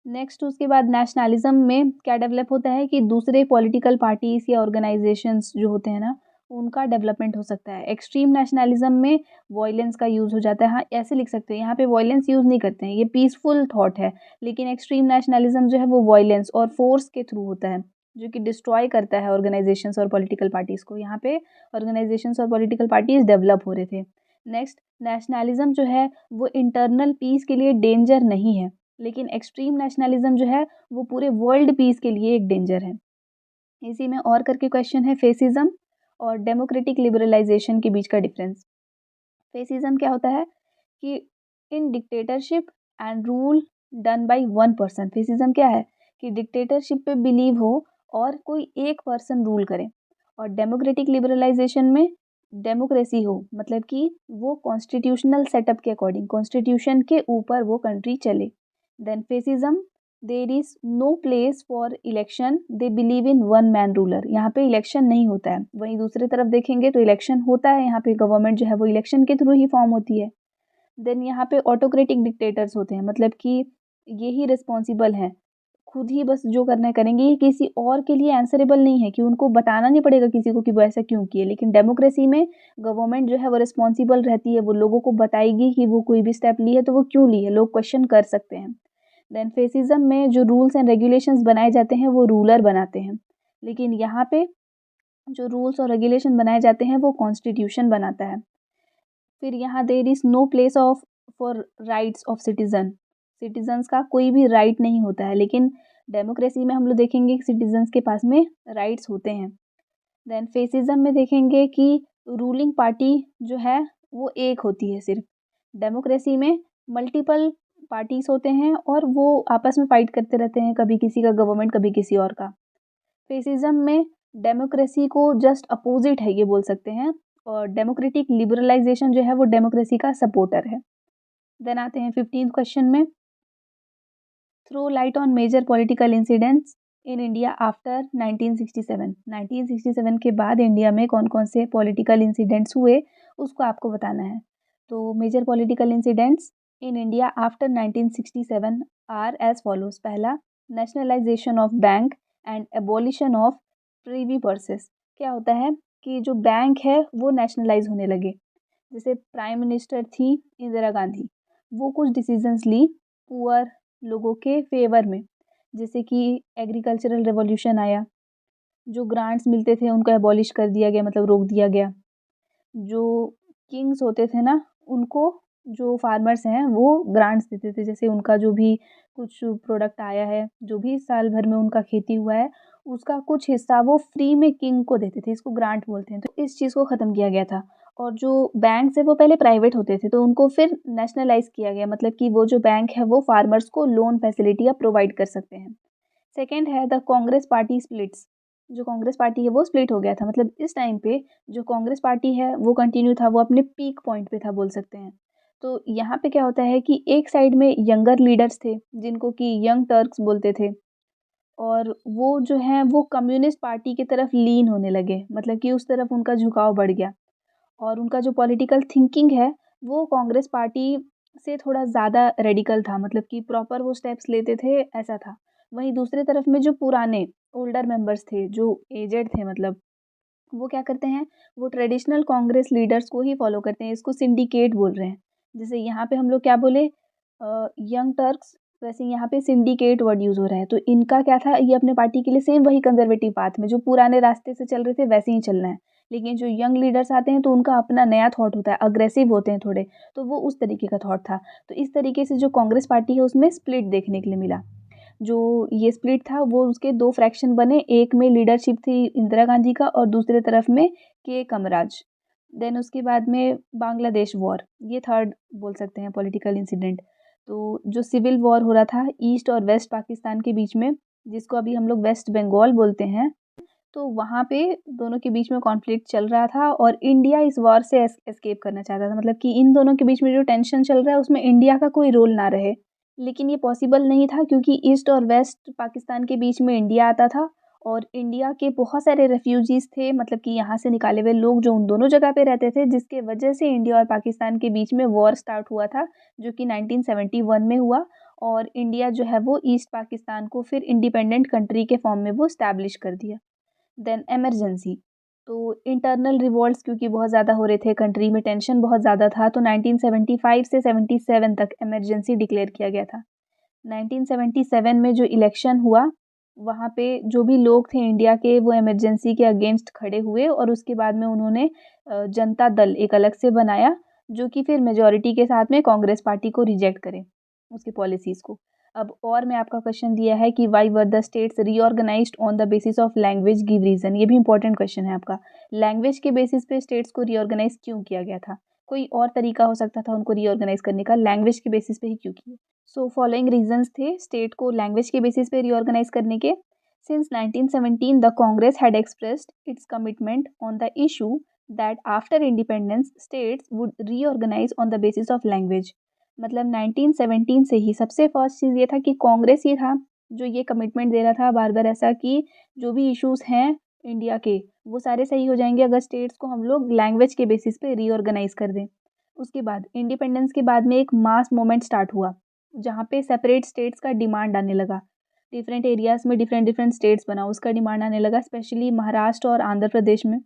नेक्स्ट उसके बाद नेशनलिज़्म में क्या डेवलप होता है कि दूसरे पॉलिटिकल पार्टीज़ या ऑर्गेनाइजेशंस जो होते हैं ना, उनका डेवलपमेंट हो सकता है। एक्सट्रीम नेशनलिज़्म में वॉयलेंस का यूज़ हो जाता है। हाँ, ऐसे लिख सकते हैं, यहाँ पे वॉयलेंस यूज़ नहीं करते हैं, ये पीसफुल थॉट है। लेकिन एक्सट्रीम नेशनलिज़्म जो है वो वॉयलेंस और फ़ोर्स के थ्रू होता है, जो कि डिस्ट्रॉय करता है ऑर्गेनाइजेशंस और पॉलिटिकल पार्टीज़ को। यहाँ पे ऑर्गेनाइजेशंस और पॉलिटिकल पार्टीज़ डेवलप हो रहे थे। नेक्स्ट नेशनलिज़्म जो है वो इंटरनल पीस के लिए डेंजर नहीं है, लेकिन एक्सट्रीम नेशनलिज्म जो है वो पूरे वर्ल्ड पीस के लिए एक डेंजर है। इसी में और करके क्वेश्चन है फेसिज्म और डेमोक्रेटिक लिबरलाइजेशन के बीच का डिफरेंस। फेसिज्म क्या होता है कि in dictatorship and rule done by one person. Fascism क्या है कि डिक्टेटरशिप पे बिलीव हो और कोई एक पर्सन रूल करे। और डेमोक्रेटिक लिबरलाइजेशन में डेमोक्रेसी हो, मतलब कि वो कॉन्स्टिट्यूशनल सेटअप के अकॉर्डिंग, कॉन्स्टिट्यूशन के ऊपर वो कंट्री चले। Then fascism, there is no place for election, they believe in one man ruler. यहाँ पे इलेक्शन नहीं होता है। वहीं दूसरी तरफ देखेंगे तो इलेक्शन होता है, यहाँ पे गवर्नमेंट जो है वो इलेक्शन के थ्रू ही फॉर्म होती है। देन यहाँ पे ऑटोक्रेटिक डिक्टेटर्स होते हैं, मतलब कि यही रिस्पॉन्सिबल हैं, खुद ही बस जो करना है करेंगे, ये किसी और के लिए आंसरेबल नहीं है कि उनको बताना नहीं पड़ेगा किसी को कि वो ऐसा क्यों किए। लेकिन डेमोक्रेसी में गवर्नमेंट जो है वो रिस्पॉन्सिबल रहती है, वो लोगों को बताएगी कि वो कोई भी स्टेप ली है तो वो क्यों ली है, लोग क्वेश्चन कर सकते हैं। देन फेसिज्म में जो रूल्स एंड रेगुलेशंस बनाए जाते हैं वो रूलर बनाते हैं, लेकिन यहाँ पे जो रूल्स और रेगुलेशन बनाए जाते हैं वो कॉन्स्टिट्यूशन बनाता है। फिर यहाँ there is no place of for rights of citizens का कोई भी राइट नहीं होता है, लेकिन डेमोक्रेसी में हम लोग देखेंगे कि सिटीजन्स के पास में राइट्स होते हैं। देन फेसिज्म में देखेंगे कि रूलिंग पार्टी जो है वो एक होती है सिर्फ। डेमोक्रेसी में मल्टीपल पार्टीज होते हैं और वो आपस में फाइट करते रहते हैं, कभी किसी का गवर्नमेंट कभी किसी और का। फेसिज्म में डेमोक्रेसी को जस्ट अपोजिट है ये बोल सकते हैं, और डेमोक्रेटिक लिबरलाइजेशन जो है वो डेमोक्रेसी का सपोर्टर है। देन आते हैं 15th क्वेश्चन में, throw light on major political incidents in India after 1967। 1967 के बाद इंडिया में कौन कौन से पॉलिटिकल इंसिडेंट्स हुए उसको आपको बताना है। तो major political incidents in India after 1967 are as follows. पहला, nationalization of bank and abolition of privy purses. क्या होता है कि जो बैंक है वो नेशनलाइज होने लगे। जैसे प्राइम मिनिस्टर थी इंदिरा गांधी, वो कुछ डिसीजंस ली पुअर लोगों के फेवर में, जैसे कि एग्रीकल्चरल रेवोल्यूशन आया, जो ग्रांट्स मिलते थे उनको एबॉलिश कर दिया गया, मतलब रोक दिया गया। जो किंग्स होते थे ना, उनको, जो फार्मर्स हैं वो ग्रांट्स देते थे, जैसे उनका जो भी कुछ प्रोडक्ट आया है, जो भी साल भर में उनका खेती हुआ है, उसका कुछ हिस्सा वो फ्री में किंग को देते थे, इसको ग्रांट बोलते हैं। तो इस चीज़ को ख़त्म किया गया था। और जो बैंक्स है वो पहले प्राइवेट होते थे, तो उनको फिर नेशनलाइज किया गया, मतलब कि वो जो बैंक है वो फार्मर्स को लोन फैसिलिटियाँ प्रोवाइड कर सकते हैं। सेकेंड है द कांग्रेस पार्टी स्प्लिट्स। जो कांग्रेस पार्टी है वो स्प्लिट हो गया था, मतलब इस टाइम पे जो कांग्रेस पार्टी है वो कंटिन्यू था, वो अपने पीक पॉइंट पे था बोल सकते हैं। तो यहाँ पे क्या होता है कि एक साइड में यंगर लीडर्स थे जिनको कि यंग टर्क्स बोलते थे, और वो जो हैं वो कम्युनिस्ट पार्टी की तरफ लीन होने लगे, मतलब कि उस तरफ उनका झुकाव बढ़ गया। और उनका जो पॉलिटिकल थिंकिंग है वो कांग्रेस पार्टी से थोड़ा ज़्यादा रेडिकल था, मतलब कि प्रॉपर वो स्टेप्स लेते थे, ऐसा था। वहीं दूसरी तरफ में जो पुराने ओल्डर मेंबर्स थे, जो एजेड थे, मतलब वो क्या करते हैं, वो ट्रेडिशनल कांग्रेस लीडर्स को ही फॉलो करते हैं। इसको सिंडिकेट बोल रहे हैं। जैसे यहाँ पे हम लोग क्या बोले, यंग टर्क्स, वैसे यहाँ पे सिंडिकेट वर्ड यूज़ हो रहा है। तो इनका क्या था, ये अपने पार्टी के लिए सेम वही कंजर्वेटिव पाथ में जो पुराने रास्ते से चल रहे थे वैसे ही चलना है। लेकिन जो यंग लीडर्स आते हैं तो उनका अपना नया थॉट होता है, अग्रेसिव होते हैं थोड़े, तो वो उस तरीके का थॉट था। तो इस तरीके से जो कांग्रेस पार्टी है उसमें स्प्लिट देखने के लिए मिला। जो ये स्प्लिट था वो उसके दो फ्रैक्शन बने, एक में लीडरशिप थी इंदिरा गांधी का और दूसरे तरफ में के कमराज। देन उसके बाद में बांग्लादेश वॉर, ये थर्ड बोल सकते हैं पॉलिटिकल इंसिडेंट। तो जो सिविल वॉर हो रहा था ईस्ट और वेस्ट पाकिस्तान के बीच में, जिसको अभी हम लोग वेस्ट बंगाल बोलते हैं, तो वहाँ पे दोनों के बीच में कॉन्फ्लिक्ट चल रहा था और इंडिया इस वॉर से एस्केप करना चाहता था, मतलब कि इन दोनों के बीच में जो टेंशन चल रहा है उसमें इंडिया का कोई रोल ना रहे। लेकिन ये पॉसिबल नहीं था क्योंकि ईस्ट और वेस्ट पाकिस्तान के बीच में इंडिया आता था, और इंडिया के बहुत सारे रेफ्यूजीज़ थे, मतलब कि यहाँ से निकाले हुए लोग जो उन दोनों जगह पे रहते थे, जिसके वजह से इंडिया और पाकिस्तान के बीच में वॉर स्टार्ट हुआ था, जो कि 1971 में हुआ। और इंडिया जो है वो ईस्ट पाकिस्तान को फिर इंडिपेंडेंट कंट्री के फॉर्म में वो इस्टेब्लिश कर दिया। देन इमरजेंसी, तो इंटरनल रिवॉल्ट्स क्योंकि बहुत ज़्यादा हो रहे थे, कंट्री में टेंशन बहुत ज़्यादा था, तो 1975 से 77 तक इमरजेंसी डिक्लेयर किया गया था। 1977 में जो इलेक्शन हुआ, वहाँ पे जो भी लोग थे इंडिया के वो इमरजेंसी के अगेंस्ट खड़े हुए, और उसके बाद में उन्होंने जनता दल एक अलग से बनाया, जो कि फिर मेजॉरिटी के साथ में कांग्रेस पार्टी को रिजेक्ट करे उसकी पॉलिसीज़ को। अब और में आपका क्वेश्चन दिया है कि why were the states reorganized on the basis of language, give reason. ये भी इंपॉर्टेंट क्वेश्चन है आपका। लैंग्वेज के बेसिस पे स्टेट्स को रीऑर्गेनाइज क्यों किया गया था? कोई और तरीका हो सकता था उनको रीऑर्गेनाइज करने का, लैंग्वेज के बेसिस पे ही क्यों किया? सो फॉलोइंग रीजंस थे स्टेट को लैंग्वेज के बेसिस पे रीऑर्गेनाइज करने के। Since 1917 the Congress had expressed its commitment on the issue that after independence states would reorganise on the basis of language. मतलब 1917 से ही सबसे फर्स्ट चीज़ ये था कि कांग्रेस ही था जो ये कमिटमेंट दे रहा था बार बार ऐसा कि जो भी इश्यूज हैं इंडिया के वो सारे सही हो जाएंगे अगर स्टेट्स को हम लोग लैंग्वेज के बेसिस पे रीऑर्गेनाइज कर दें। उसके बाद इंडिपेंडेंस के बाद में एक मास मूवमेंट स्टार्ट हुआ जहाँ पे सेपरेट स्टेट्स का डिमांड आने लगा। डिफरेंट एरियाज में डिफरेंट डिफरेंट स्टेट्स बना उसका डिमांड आने लगा, स्पेशली महाराष्ट्र और आंध्र प्रदेश में।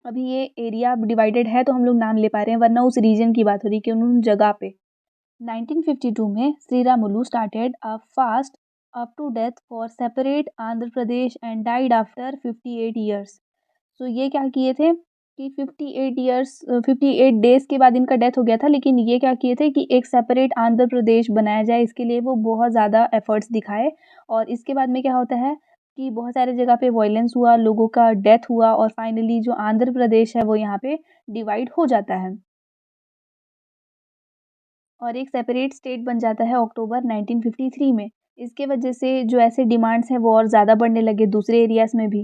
अभी ये एरिया डिवाइडेड है तो हम लोग नाम ले पा रहे हैं, वरना उस रीजन की बात हो रही कि उन जगह पे 1952 में Sriramulu started a fast up to death for separate Andhra Pradesh and died after 58 years। तो ये क्या किए थे कि 58 डेज के बाद इनका डेथ हो गया था, लेकिन ये क्या किए थे कि एक सेपरेट आंध्र प्रदेश बनाया जाए, इसके लिए वो बहुत ज़्यादा एफर्ट्स दिखाए। और इसके बाद में क्या होता है कि बहुत सारे जगह पे वायलेंस हुआ, लोगों का डेथ हुआ और फाइनली जो आंध्र प्रदेश है वो यहाँ पे डिवाइड हो जाता है और एक सेपरेट स्टेट बन जाता है अक्टूबर 1953 में। इसके वजह से जो ऐसे डिमांड्स हैं वो और ज़्यादा बढ़ने लगे दूसरे एरियाज़ में भी।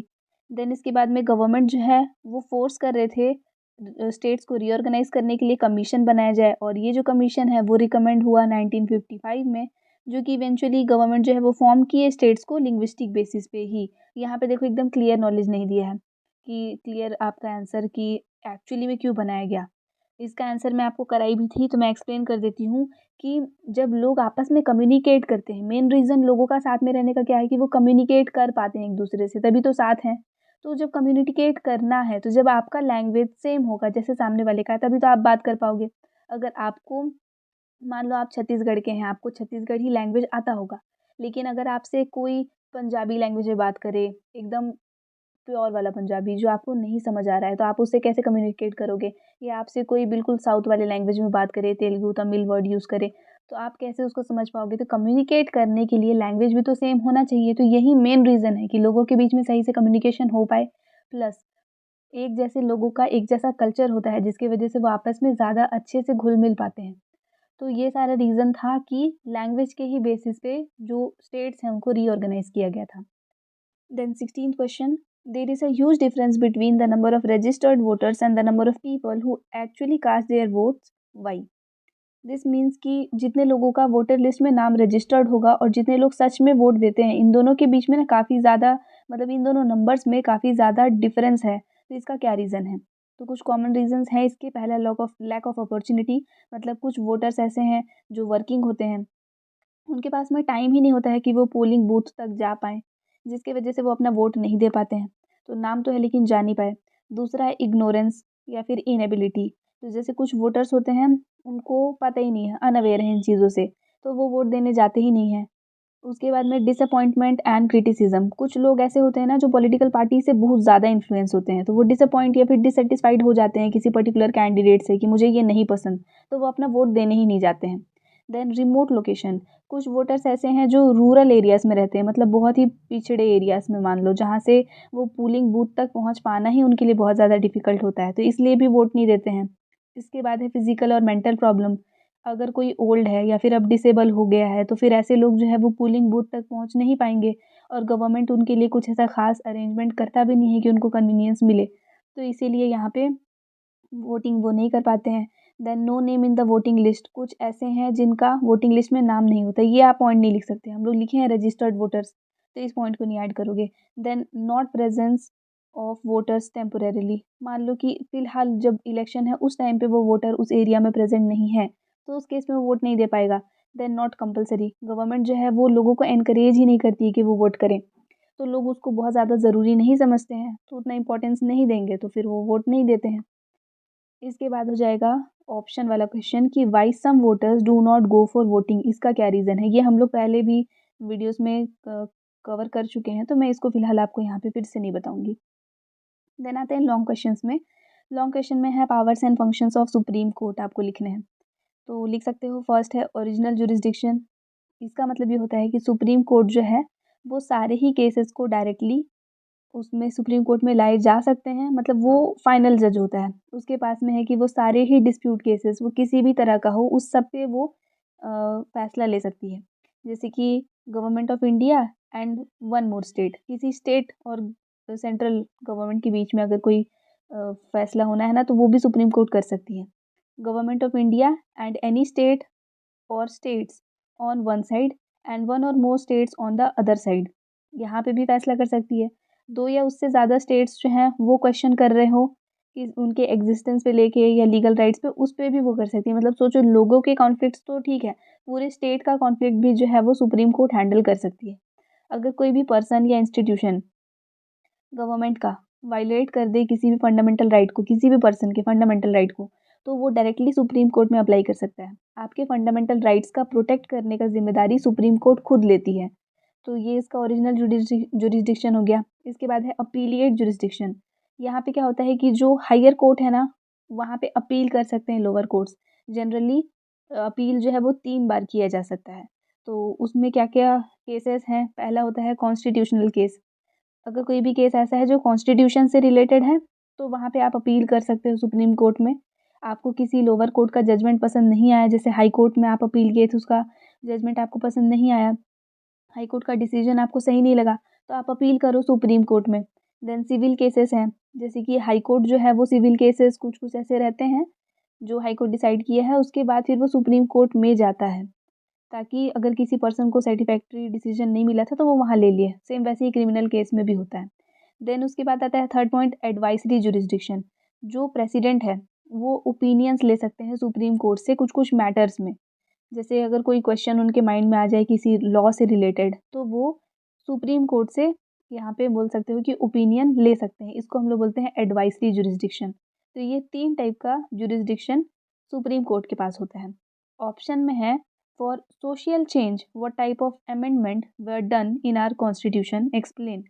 देन इसके बाद में गवर्नमेंट जो है वो फोर्स कर रहे थे स्टेट्स को रीऑर्गेनाइज करने के लिए कमीशन बनाया जाए, और ये जो कमीशन है वो रिकमेंड हुआ 1955 में, जो कि इवेंचुअली गवर्नमेंट जो है वो फॉर्म किए स्टेट्स को लिंग्विस्टिक बेसिस पे ही। यहाँ पे देखो एकदम क्लियर नॉलेज नहीं दिया है कि क्लियर आपका आंसर कि एक्चुअली में क्यों बनाया गया। इसका आंसर मैं आपको कराई भी थी तो मैं एक्सप्लेन कर देती हूँ कि जब लोग आपस में कम्युनिकेट करते हैं, मेन रीज़न लोगों का साथ में रहने का क्या है कि वो कम्युनिकेट कर पाते हैं एक दूसरे से, तभी तो साथ हैं। तो जब कम्युनिकेट करना है तो जब आपका लैंग्वेज सेम होगा जैसे सामने वाले का, तभी तो आप बात कर पाओगे। अगर आपको मान लो आप छत्तीसगढ़ के हैं, आपको छत्तीसगढ़ी लैंग्वेज आता होगा, लेकिन अगर आपसे कोई पंजाबी लैंग्वेज में बात करे, एकदम प्योर वाला पंजाबी जो आपको नहीं समझ आ रहा है, तो आप उससे कैसे कम्युनिकेट करोगे? या आपसे कोई बिल्कुल साउथ वाले लैंग्वेज में बात करे, तेलुगु, तमिल वर्ड यूज़ करे, तो आप कैसे उसको समझ पाओगे? तो कम्युनिकेट करने के लिए लैंग्वेज भी तो सेम होना चाहिए। तो यही मेन रीज़न है कि लोगों के बीच में सही से कम्युनिकेशन हो पाए, प्लस एक जैसे लोगों का एक जैसा कल्चर होता है, जिसकी वजह से वो आपस में ज़्यादा अच्छे से घुल-मिल पाते हैं। तो ये सारा रीज़न था कि लैंग्वेज के ही बेसिस पे जो स्टेट्स हैं, उनको रीऑर्गनाइज़ किया गया था। Then 16th question. There is a huge difference between the number of registered voters and the number of people who actually cast their votes. Why? This means कि जितने लोगों का वोटर लिस्ट में नाम रजिस्टर्ड होगा और जितने लोग सच में वोट देते हैं, इन दोनों के बीच में ना काफ़ी ज़्यादा, मतलब इन दोनों नंबर्स में काफ़ी ज़्यादा डिफरेंस है। तो इसका क्या रीज़न है? तो कुछ कॉमन रीजंस हैं इसके। पहला लैक ऑफ अपॉर्चुनिटी, मतलब कुछ वोटर्स ऐसे हैं जो वर्किंग होते हैं, उनके पास में टाइम ही नहीं होता है कि वो पोलिंग बूथ तक जा पाएँ, जिसकी वजह से वो अपना वोट नहीं दे पाते हैं। तो नाम तो है लेकिन जा नहीं पाए। दूसरा है इग्नोरेंस या फिर इनेबिलिटी। तो जैसे कुछ वोटर्स होते हैं, उनको पता ही नहीं है, अनअवेयर हैं इन चीज़ों से, तो वो वोट देने जाते ही नहीं हैं। उसके बाद में डिसअपॉइंटमेंट एंड क्रिटिसिज्म। कुछ लोग ऐसे होते हैं ना जो पॉलिटिकल पार्टी से बहुत ज़्यादा इन्फ्लुएंस होते हैं, तो वो डिसअपॉइंट या फिर डिससैटिस्फाइड हो जाते हैं किसी पर्टिकुलर कैंडिडेट से कि मुझे ये नहीं पसंद, तो वो अपना वोट देने ही नहीं जाते हैं। Then remote location. कुछ वोटर्स ऐसे हैं जो रूरल एरियाज़ में रहते हैं, मतलब बहुत ही पिछड़े एरियाज़ में मान लो, जहाँ से वो पोलिंग बूथ तक पहुँच पाना ही उनके लिए बहुत ज़्यादा डिफ़िकल्ट होता है, तो इसलिए भी वोट नहीं देते हैं। इसके बाद है फिज़िकल और मेंटल प्रॉब्लम। अगर कोई ओल्ड है या फिर अब डिसेबल हो गया है, तो फिर ऐसे लोग जो है वो पोलिंग बूथ तक पहुँच नहीं पाएँगे, और गवर्नमेंट उनके लिए कुछ ऐसा ख़ास अरेंजमेंट करता भी नहीं है कि उनको कन्वीनियंस मिले। तो इसीलिए यहाँ पे वोटिंग वो नहीं कर पाते हैं। Then no name in the voting list. कुछ ऐसे हैं जिनका वोटिंग लिस्ट में नाम नहीं होता, ये आप पॉइंट नहीं लिख सकते। हम लोग लिखे हैं रजिस्टर्ड वोटर्स, तो इस पॉइंट को नहीं ऐड करोगे। Then not presence of voters temporarily. मान लो कि फ़िलहाल जब इलेक्शन है उस टाइम पे वो वोटर उस एरिया में प्रेजेंट नहीं है, तो उस केस में वो वोट नहीं दे पाएगा। Then not compulsory. गवर्नमेंट जो है वो लोगों को एनकरेज ही नहीं करती है कि वो वोट करें, तो लोग उसको बहुत ज़्यादा ज़रूरी नहीं समझते हैं, तो उतना इंपॉर्टेंस नहीं देंगे, तो फिर वो वोट नहीं देते हैं। इसके बाद हो जाएगा ऑप्शन वाला क्वेश्चन कि why some voters do not go for voting. इसका क्या रीज़न है? ये हम लोग पहले भी वीडियोस में कवर कर चुके हैं, तो मैं इसको फिलहाल आपको यहाँ पे फिर से नहीं बताऊंगी। देन आते हैं लॉन्ग क्वेश्चंस में। लॉन्ग क्वेश्चन में है powers and functions of supreme court, आपको लिखने हैं। तो लिख सकते हो। फर्स्ट है ओरिजिनल जुरिस्डिक्शन, इसका मतलब ये होता है कि सुप्रीम कोर्ट जो है वो सारे ही केसेस को डायरेक्टली उसमें सुप्रीम कोर्ट में लाए जा सकते हैं, मतलब वो फाइनल जज होता है। उसके पास में है कि वो सारे ही डिस्प्यूट केसेस वो किसी भी तरह का हो उस सब पे वो फैसला ले सकती है। जैसे कि government of India and one more state, किसी स्टेट और सेंट्रल गवर्नमेंट के बीच में अगर कोई फैसला होना है ना, तो वो भी सुप्रीम कोर्ट कर सकती है। Government of India and any state or states on one side and one or more states on the other side, यहाँ पे भी फैसला कर सकती है। दो या उससे ज़्यादा स्टेट्स जो हैं वो क्वेश्चन कर रहे हो कि उनके एग्जिस्टेंस पे लेके या लीगल राइट्स पे, उस पे भी वो कर सकती है। मतलब सोचो, लोगों के कॉन्फ्लिक्ट्स तो ठीक है, पूरे स्टेट का कॉन्फ्लिक्ट भी जो है वो सुप्रीम कोर्ट हैंडल कर सकती है। अगर कोई भी पर्सन या इंस्टीट्यूशन गवर्नमेंट का वायलेट कर दे किसी भी फंडामेंटल राइट को, किसी भी पर्सन के फंडामेंटल राइट को, तो वो डायरेक्टली सुप्रीम कोर्ट में अप्लाई कर सकता है। आपके फंडामेंटल राइट्स का प्रोटेक्ट करने का जिम्मेदारी सुप्रीम कोर्ट खुद लेती है। तो ये इसका ओरिजिनल जुरिस्डिक्शन हो गया। इसके बाद है अपीलिएट जुरिस्डिक्शन। यहाँ पे क्या होता है कि जो हायर कोर्ट है ना, वहाँ पे अपील कर सकते हैं लोअर कोर्ट्स। जनरली अपील जो है वो 3 बार किया जा सकता है। तो उसमें क्या क्या केसेस हैं? पहला होता है कॉन्स्टिट्यूशनल केस। अगर कोई भी केस ऐसा है जो कॉन्स्टिट्यूशन से रिलेटेड है, तो वहाँ पे आप अपील कर सकते हो सुप्रीम कोर्ट में। आपको किसी लोअर कोर्ट का जजमेंट पसंद नहीं आया, जैसे हाई कोर्ट में आप अपील किए थे, उसका जजमेंट आपको पसंद नहीं आया, हाई कोर्ट का डिसीजन आपको सही नहीं लगा, तो आप अपील करो सुप्रीम कोर्ट में। देन सिविल केसेस हैं, जैसे कि हाई कोर्ट जो है वो सिविल केसेस कुछ कुछ ऐसे रहते हैं जो हाई कोर्ट डिसाइड किया है, उसके बाद फिर वो सुप्रीम कोर्ट में जाता है, ताकि अगर किसी पर्सन को सेटिस्फैक्ट्री डिसीजन नहीं मिला था तो वो वहाँ ले लिए। सेम वैसे ही क्रिमिनल केस में भी होता है। देन उसके बाद आता है थर्ड पॉइंट, एडवाइजरी जुरिस्डिक्शन। जो प्रेसिडेंट है वो ओपिनियंस ले सकते हैं सुप्रीम कोर्ट से कुछ कुछ मैटर्स में। जैसे अगर कोई क्वेश्चन उनके माइंड में आ जाए किसी लॉ से रिलेटेड, तो वो सुप्रीम कोर्ट से यहाँ पे बोल सकते हो कि ओपिनियन ले सकते हैं। इसको हम लोग बोलते हैं एडवाइजरी जुरिस्डिक्शन। तो ये 3 टाइप का जुरिस्डिक्शन सुप्रीम कोर्ट के पास होता है। ऑप्शन में है, for social change what type of amendment were done in our constitution, explain.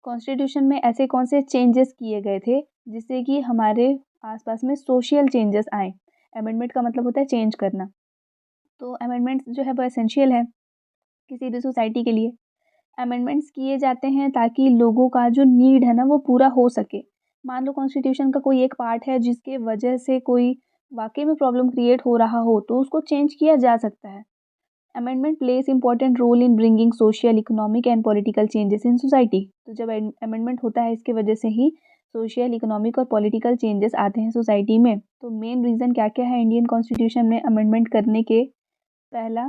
Constitution में ऐसे कौन से चेंजेस किए गए थे जिससे कि हमारे आसपास में सोशल चेंजेस आए। अमेंडमेंट का मतलब होता है चेंज करना। तो अमेंडमेंट्स जो है वो एसेंशियल है किसी भी सोसाइटी के लिए। अमेंडमेंट्स किए जाते हैं ताकि लोगों का जो नीड है ना वो पूरा हो सके। मान लो कॉन्स्टिट्यूशन का कोई एक पार्ट है जिसके वजह से कोई वाकई में प्रॉब्लम क्रिएट हो रहा हो, तो उसको चेंज किया जा सकता है। Amendment plays important role in bringing social, economic and political changes in society. तो जब अमेंडमेंट होता है, इसके वजह से ही सोशल, इकोनॉमिक और पॉलिटिकल चेंजेस आते हैं सोसाइटी में। तो मेन रीज़न क्या क्या है इंडियन कॉन्स्टिट्यूशन में अमेंडमेंट करने के? पहला,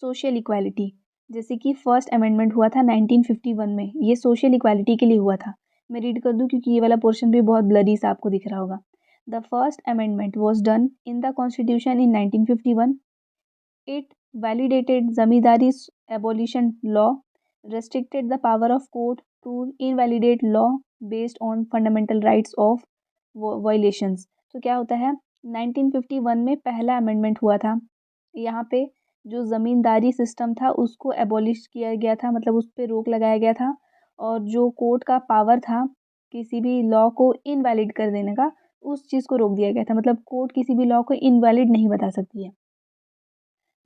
सोशल इक्वालिटी। जैसे कि फर्स्ट अमेंडमेंट हुआ था 1951 में, ये सोशल इक्वालिटी के लिए हुआ था। मैं रीड कर दूं क्योंकि ये वाला पोर्शन भी बहुत ब्लरी सा आपको दिख रहा होगा। The first amendment was done in the constitution in 1951। It validated zamindari's abolition law, restricted the power of court to invalidate law based on fundamental rights of violations। तो क्या होता है, 1951 में पहला अमेंडमेंट हुआ था। यहाँ पे जो ज़मींदारी सिस्टम था उसको एबॉलिश किया गया था, मतलब उस पर रोक लगाया गया था। और जो कोर्ट का पावर था किसी भी लॉ को इनवैलिड कर देने का, उस चीज़ को रोक दिया गया था। मतलब कोर्ट किसी भी लॉ को इनवैलिड नहीं बता सकती है।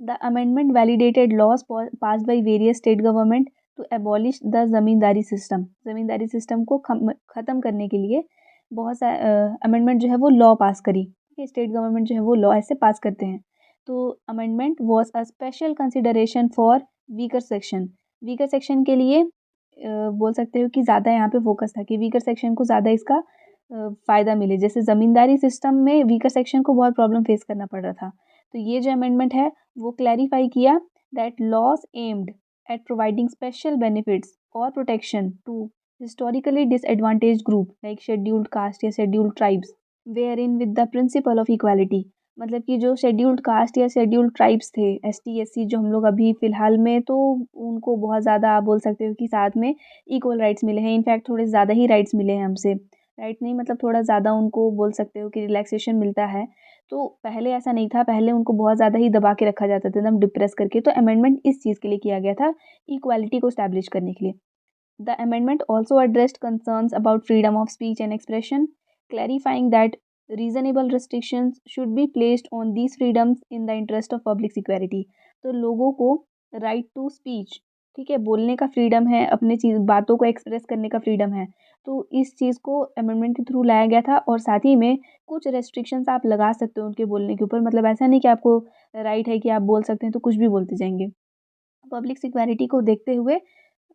The amendment validated laws passed by various state government to abolish the ज़मींदारी system. ज़मींदारी system को ख़त्म करने के लिए बहुत सा अमेंडमेंट जो है वो लॉ पास करी। स्टेट गवर्नमेंट जो है वो लॉ ऐसे पास करते हैं। तो amendment was a special consideration for weaker section. Weaker section के लिए बोल सकते हो कि ज़्यादा यहाँ पे फोकस था कि वीकर सेक्शन को ज़्यादा इसका फ़ायदा मिले। जैसे ज़मींदारी सिस्टम में वीकर सेक्शन को बहुत प्रॉब्लम फेस करना पड़ रहा था। तो ये जो अमेंडमेंट है वो क्लैरिफाई किया that laws aimed at providing special benefits और protection to historically disadvantage group like scheduled caste या scheduled tribes were in with the principle of equality. मतलब कि जो शेड्यूल्ड कास्ट या शेड्यूल्ड ट्राइब्स थे, ST SC, जो हम लोग अभी फ़िलहाल में, तो उनको बहुत ज़्यादा आप बोल सकते हो कि साथ में इक्वल राइट्स मिले हैं। इनफैक्ट थोड़े ज़्यादा ही राइट्स मिले हैं हमसे। राइट नहीं, मतलब थोड़ा ज़्यादा उनको बोल सकते हो कि रिलैक्सेशन मिलता है। तो पहले ऐसा नहीं था, पहले उनको बहुत ज़्यादा ही दबा के रखा जाता था, एकदम डिप्रेस करके। तो अमेंडमेंट इस चीज़ के लिए किया गया था, इक्वालिटी को स्टैब्लिश करने के लिए। The amendment also addressed concerns about freedom of speech and expression, clarifying that reasonable restrictions should be placed on these freedoms in the interest of public security। तो लोगों को राइट टू स्पीच, ठीक है, बोलने का फ्रीडम है, अपने चीज़ बातों को एक्सप्रेस करने का फ्रीडम है। तो इस चीज़ को अमेंडमेंट के थ्रू लाया गया था और साथ ही में कुछ रेस्ट्रिक्शंस आप लगा सकते हो उनके बोलने के ऊपर, मतलब ऐसा नहीं कि आपको राइट है कि आप बोल सकते हैं तो कुछ भी बोलते जाएँगे। पब्लिक सिक्योरिटी को देखते हुए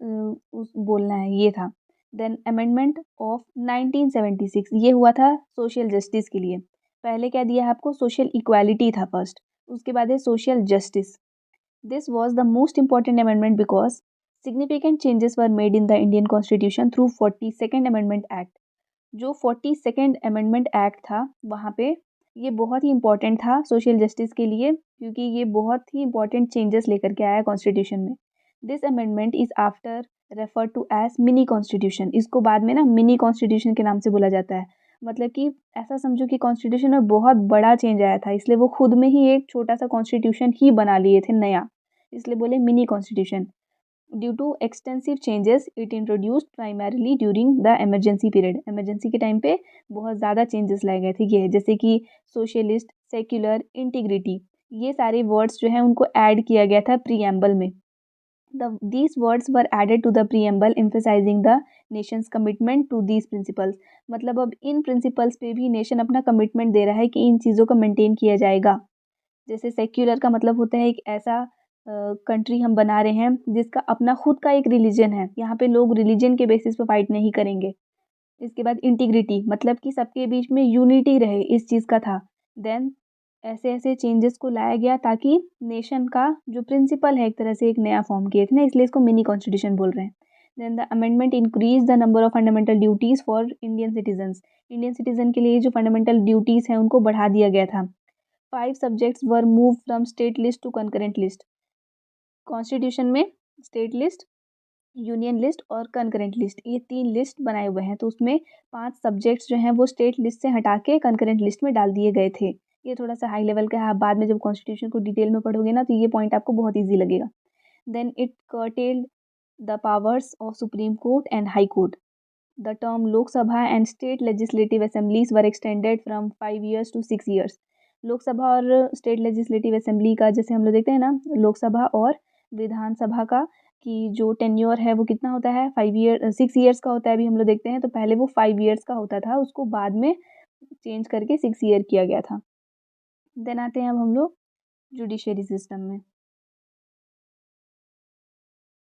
उस बोलना है, ये था। देन अमेंडमेंट ऑफ 1976 ये हुआ था सोशल जस्टिस के लिए। पहले क्या दिया है आपको, सोशल इक्वालिटी था फर्स्ट, उसके बाद है social justice. This was the most important amendment because significant changes were made in the Indian constitution through 42nd amendment act. जो 42nd अमेंडमेंट एक्ट था, वहाँ पे ये बहुत ही इम्पोर्टेंट था सोशल जस्टिस के लिए, क्योंकि ये बहुत ही इम्पोर्टेंट चेंजेस लेकर के आया कॉन्स्टिट्यूशन में। This amendment is after refer to as mini constitution. इसको बाद में ना मिनी कॉन्स्टिट्यूशन के नाम से बोला जाता है। मतलब कि ऐसा समझो कि कॉन्स्टिट्यूशन में बहुत बड़ा चेंज आया था, इसलिए वो खुद में ही एक छोटा सा कॉन्स्टिट्यूशन ही बना लिए थे नया, इसलिए बोले mini constitution. Due to extensive changes it introduced primarily during the emergency period. Emergency के टाइम पे बहुत ज़्यादा चेंजेस लाए गए थे, ये जैसे कि सोशलिस्ट, सेक्युलर, इंटीग्रिटी, ये सारे वर्ड्स जो हैं उनको ऐड किया गया था प्रीएम्बल में। These words were added to the preamble emphasizing the nation's commitment to these principles। मतलब अब इन प्रिंसिपल्स पे भी नेशन अपना कमिटमेंट दे रहा है कि इन चीज़ों को मेंटेन किया जाएगा। जैसे सेक्युलर का मतलब होता है एक ऐसा कंट्री हम बना रहे हैं जिसका अपना खुद का एक रिलीजन है, यहाँ पे लोग रिलीजन के बेसिस पे फाइट नहीं करेंगे। इसके बाद इंटीग्रिटी, मतलब कि सबके बीच में यूनिटी रहे, इस चीज़ का था। देन ऐसे ऐसे चेंजेस को लाया गया ताकि नेशन का जो प्रिंसिपल है एक तरह से एक नया फॉर्म किए थे ना, इसलिए इसको मिनी कॉन्स्टिट्यूशन बोल रहे हैं। Then the amendment increase the number of fundamental duties for Indian citizens. Indian citizen के लिए जो फंडामेंटल ड्यूटीज़ हैं उनको बढ़ा दिया गया था। 5 subjects were move from state list to concurrent list. Constitution में स्टेट लिस्ट, यूनियन लिस्ट और कंकरेंट लिस्ट, ये 3 लिस्ट बनाए हुए हैं, तो उसमें 5 सब्जेक्ट्स जो हैं वो स्टेट लिस्ट से हटा के कंकरेंट लिस्ट में डाल दिए गए थे। ये थोड़ा सा हाई लेवल का है, आप बाद में जब कॉन्स्टिट्यूशन को डिटेल में पढ़ोगे ना तो ये पॉइंट आपको बहुत ईजी लगेगा। Then it curtailed the powers of supreme court and high court. The term Lok Sabha and state legislative assemblies were extended from 5 years to 6 years। Lok Sabha और स्टेट लेजिस्लेटिव असेंबली का जैसे हम लोग देखते हैं ना, लोकसभा और विधानसभा का कि जो टेन्योर है वो कितना होता है, 6 ईयर्स का होता है। अभी हम लोग देखते हैं तो पहले वो 5 ईयर्स का होता था, उसको बाद में चेंज करके 6 ईयर किया गया था। देन आते हैं अब हम लोग जुडिशरी सिस्टम में।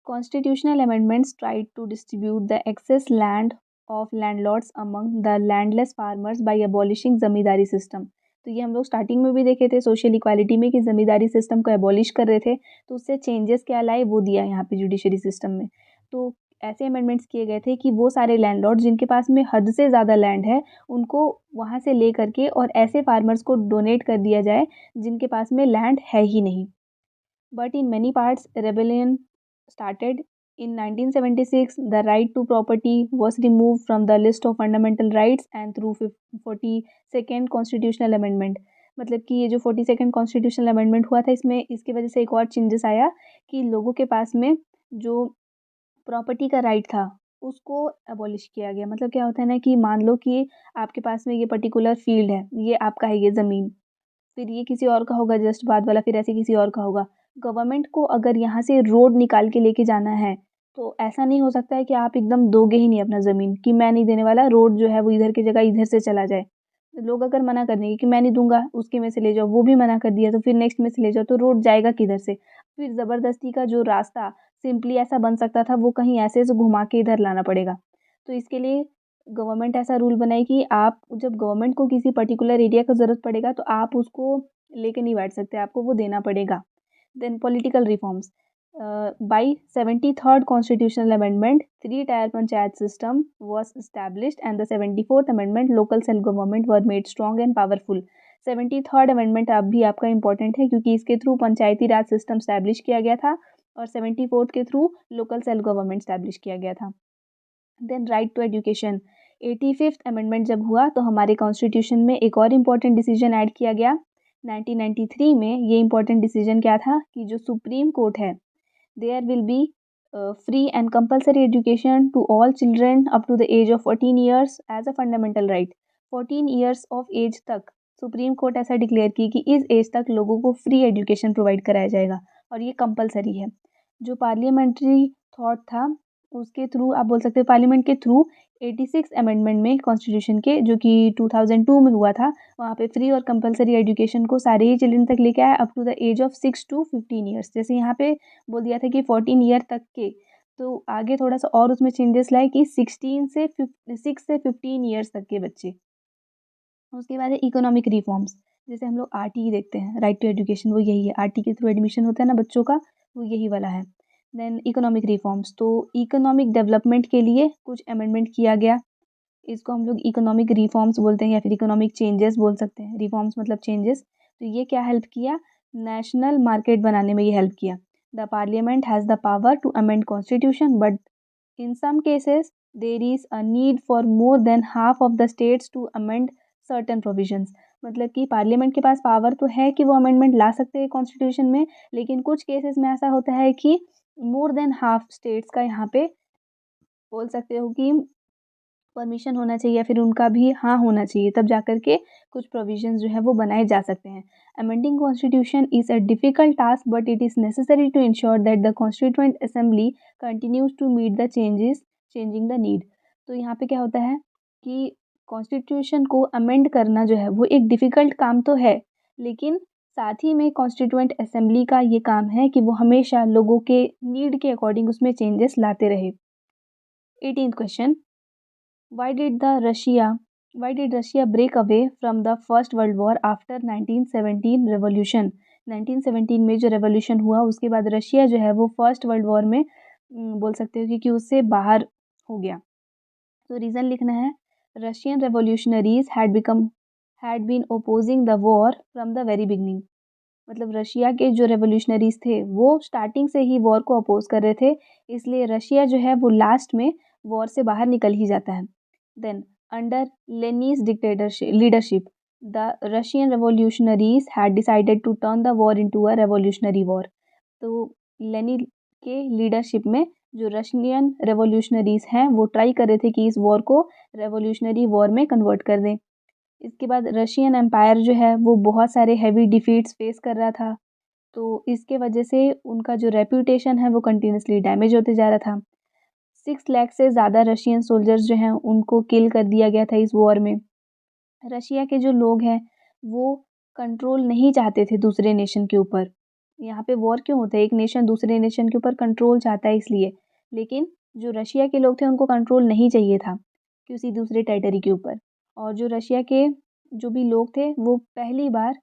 Constitutional amendments tried to distribute the excess land of landlords among the landless farmers by abolishing zamindari system. तो ये हम लोग स्टार्टिंग में भी देखे थे सोशल इक्वालिटी में कि जमींदारी सिस्टम को एबॉलिश कर रहे थे, तो उससे चेंजेस क्या लाए वो दिया यहाँ पे जुडिशरी सिस्टम में। तो ऐसे अमेंडमेंट्स किए गए थे कि वो सारे लैंडलॉर्ड जिनके पास में हद से ज़्यादा लैंड है उनको वहाँ से ले करके और ऐसे फार्मर्स को डोनेट कर दिया जाए जिनके पास में लैंड है ही नहीं। But in many parts, rebellion started. In 1976, the right to property was removed from the list of fundamental rights and through 42nd Constitutional Amendment। मतलब कि ये जो 42nd Constitutional Amendment हुआ था इसमें इसकी वजह से एक और चेंजेस आया कि लोगों के पास में जो प्रॉपर्टी का राइट था उसको अबॉलिश किया गया। मतलब क्या होता है ना कि मान लो कि आपके पास में ये पर्टिकुलर फील्ड है, ये आपका है ये ज़मीन, फिर ये किसी और का होगा जस्ट बाद वाला, फिर ऐसे किसी और का होगा। गवर्नमेंट को अगर यहाँ से रोड निकाल के लेके जाना है तो ऐसा नहीं हो सकता है कि आप एकदम दोगे ही नहीं अपना ज़मीन कि मैं नहीं देने वाला, रोड जो है वो इधर की जगह इधर से चला जाए। लोग अगर मना कर देंगे कि मैं नहीं दूंगा, उसके में से ले जाओ, वो भी मना कर दिया तो फिर नेक्स्ट में से ले जाओ, तो रोड जाएगा किधर से। फिर ज़बरदस्ती का जो रास्ता सिंपली ऐसा बन सकता था वो कहीं ऐसे से घुमा के इधर लाना पड़ेगा। तो इसके लिए गवर्नमेंट ऐसा रूल बनाई कि आप जब गवर्नमेंट को किसी पर्टिकुलर एरिया का ज़रूरत पड़ेगा तो आप उसको लेके नहीं बैठ सकते, आपको वो देना पड़ेगा। Then political reforms by 73rd constitutional amendment 3 tier panchayat system was established and the 74th amendment local self government were made strong and powerful। 73rd amendment अब भी आपका इंपॉर्टेंट है क्योंकि इसके through panchayati raj system establish किया गया था और 74th के थ्रू लोकल सेल्फ गवर्नमेंट स्टैब्लिश किया गया था। Then right to education 85th amendment जब हुआ तो हमारे कॉन्स्टिट्यूशन में एक और इम्पॉर्टेंट डिसीजन ऐड किया गया 1993 में। ये इम्पॉर्टेंट डिसीजन क्या था कि जो सुप्रीम कोर्ट है, there will be free and compulsory education to all children up to the age of 14 years as a fundamental right. 14 years of age तक सुप्रीम कोर्ट ऐसा डिक्लेयर की कि इस एज तक लोगों को फ्री एजुकेशन प्रोवाइड कराया जाएगा। और ये कंपलसरी है। जो पार्लियामेंट्री थॉट था उसके थ्रू आप बोल सकते हो, पार्लियामेंट के थ्रू 86 अमेंडमेंट में कॉन्स्टिट्यूशन के, जो कि 2002 में हुआ था, वहाँ पे फ्री और कंपलसरी एजुकेशन को सारे ही चिल्ड्रन तक लेके आया up to the age of 6 to 15 years. जैसे यहाँ पे बोल दिया था कि 14 ईयर तक के, तो आगे थोड़ा सा और उसमें चेंजेस लाए कि 6 से 15 ईयर्स तक के बच्चे। उसके बाद है इकोनॉमिक रिफॉर्म्स। जैसे हम लोग आरटी देखते हैं, राइट टू एजुकेशन, वो यही है, आरटी के थ्रू एडमिशन होता है ना बच्चों का, वो यही वाला है। देन इकोनॉमिक रिफॉर्म्स, तो इकोनॉमिक डेवलपमेंट के लिए कुछ अमेंडमेंट किया गया, इसको हम लोग इकोनॉमिक रिफॉर्म्स बोलते हैं या फिर इकोनॉमिक चेंजेस बोल सकते हैं। रिफॉर्म्स मतलब चेंजेस। तो ये क्या हेल्प किया, नेशनल मार्केट बनाने में ये हेल्प किया। The parliament has the power to amend constitution but in some cases there is a need for more than half of the states to amend certain provisions। मतलब कि parliament के पास power तो है कि वो अमेंडमेंट ला सकते हैं कॉन्स्टिट्यूशन में, लेकिन कुछ केसेस में ऐसा होता है कि मोर देन हाफ स्टेट्स का यहाँ पे बोल सकते हो कि परमिशन होना चाहिए या फिर उनका भी हाँ होना चाहिए, तब जाकर के कुछ प्रोविजंस जो है वो बनाए जा सकते हैं। Amending constitution is a difficult task but it is necessary to ensure that the constituent assembly continues to meet the changes changing the need. तो यहाँ पे क्या होता है कि कॉन्स्टिट्यूशन को अमेंड करना जो है वो एक डिफ़िकल्ट काम तो है, लेकिन साथ ही में कॉन्स्टिट्यूएंट असेंबली का ये काम है कि वो हमेशा लोगों के नीड के अकॉर्डिंग उसमें चेंजेस लाते रहे। 18th question, Why did the Russia why did Russia break away from the First World War after 1917 revolution? 1917 में जो रेवोल्यूशन हुआ उसके बाद रशिया जो है वो फर्स्ट वर्ल्ड वॉर में बोल सकते हो कि उससे बाहर हो गया। तो रीज़न लिखना है, Russian revolutionaries had been opposing the war from the very beginning. मतलब रशिया के जो रेवोल्यूशनरीज थे वो स्टार्टिंग से ही वॉर को अपोज कर रहे थे, इसलिए रशिया जो है वो लास्ट में वॉर से बाहर निकल ही जाता है। Then under Lenin's dictatorship leadership the Russian revolutionaries had decided to turn the war into a revolutionary war. तो लेनी के लीडरशिप में जो रशियन रेवोल्यूशनरीज हैं वो ट्राई कर रहे थे कि इस वॉर को रेवोल्यूशनरी वॉर में कन्वर्ट कर दें। इसके बाद रशियन एम्पायर जो है वो बहुत सारे हैवी डिफीट्स फेस कर रहा था, तो इसके वजह से उनका जो रेप्यूटेशन है वो कंटिन्यूसली डैमेज होते जा रहा था। 6 लाख से ज़्यादा रशियन सोल्जर्स जो हैं उनको किल कर दिया गया था इस वॉर में। रशिया के जो लोग हैं वो कंट्रोल नहीं चाहते थे दूसरे नेशन के ऊपर। यहाँ पे वॉर क्यों होता है, एक नेशन दूसरे नेशन के ऊपर कंट्रोल चाहता है इसलिए, लेकिन जो रशिया के लोग थे उनको कंट्रोल नहीं चाहिए था किसी दूसरे टेरिटरी के ऊपर। और जो रशिया के जो भी लोग थे वो पहली बार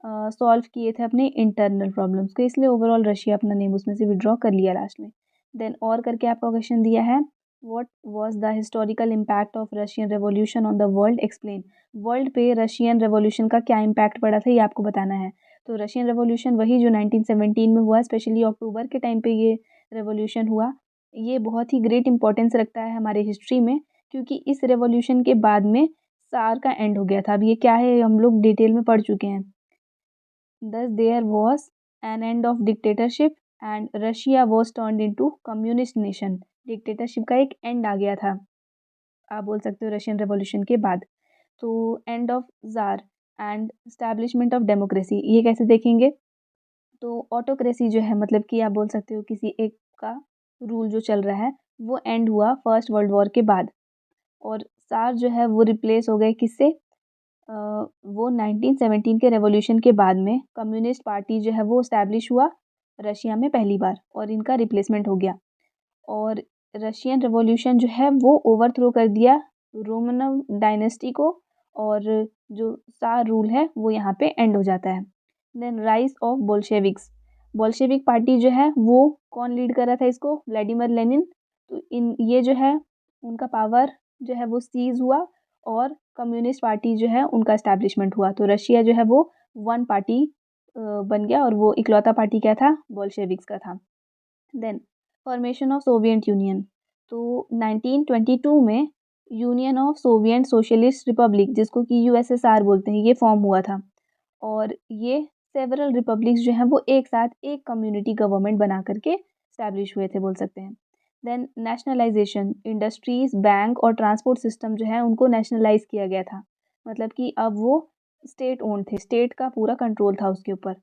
सॉल्व किए थे अपने इंटरनल प्रॉब्लम्स को, इसलिए ओवरऑल रशिया अपना नेम उसमें से विड्रॉ कर लिया लास्ट में। देन और करके आपका क्वेश्चन दिया है, what was the historical impact of Russian revolution on the world, explain. World पे रशियन रेवोल्यूशन का क्या इम्पैक्ट पड़ा था ये आपको बताना है। तो रशियन रेवोल्यूशन वही जो 1917 में हुआ, स्पेशली अक्टूबर के टाइम पे ये रेवोल्यूशन हुआ। ये बहुत ही ग्रेट इंपॉर्टेंस रखता है हमारे हिस्ट्री में, क्योंकि इस रेवोल्यूशन के बाद में सार का एंड हो गया था। अब ये क्या है हम लोग डिटेल में पढ़ चुके हैं। Thus there was an end of dictatorship and Russia was turned into communist nation। Dictatorship का एक एंड आ गया था, आप बोल सकते हो रशियन रेवोल्यूशन के बाद। तो end of jar and establishment of democracy, ये कैसे देखेंगे, तो ऑटोक्रेसी जो है मतलब कि आप बोल सकते हो किसी एक का रूल जो चल रहा है वो एंड हुआ फर्स्ट वर्ल्ड वॉर के बाद। और सार जो है वो रिप्लेस हो गए किससे, वो 1917 के रेवोल्यूशन के बाद में कम्युनिस्ट पार्टी जो है वो इस्टेब्लिश हुआ रशिया में पहली बार, और इनका रिप्लेसमेंट हो गया। और रशियन रेवोल्यूशन जो है वो ओवरथ्रो कर दिया रोमनव डायनेस्टी को, और जो सार रूल है वो यहाँ पे एंड हो जाता है। Then rise of Bolsheviks, Bolshevik party जो है वो कौन लीड कर रहा था इसको, व्लादिमीर लेनिन। तो इन ये जो है उनका पावर जो है वो सीज हुआ और कम्युनिस्ट पार्टी जो है उनका इस्टेब्लिशमेंट हुआ। तो रशिया जो है वो वन पार्टी बन गया, और वो इकलौता पार्टी क्या था, बोल्शेविक्स का था। Then formation of Soviet Union, तो 1922 में Union of Soviet Socialist Republic, जिसको कि यूएसएसआर बोलते हैं, ये फॉर्म हुआ था। और ये सेवरल रिपब्लिक्स जो हैं वो एक साथ एक कम्युनिटी गवर्नमेंट बना करके स्टैब्लिश हुए थे बोल सकते हैं। देन नेशनलाइजेशन, इंडस्ट्रीज, बैंक और ट्रांसपोर्ट सिस्टम जो है उनको नेशनलाइज किया गया था, मतलब कि अब वो स्टेट ओन थे, स्टेट का पूरा कंट्रोल था उसके ऊपर।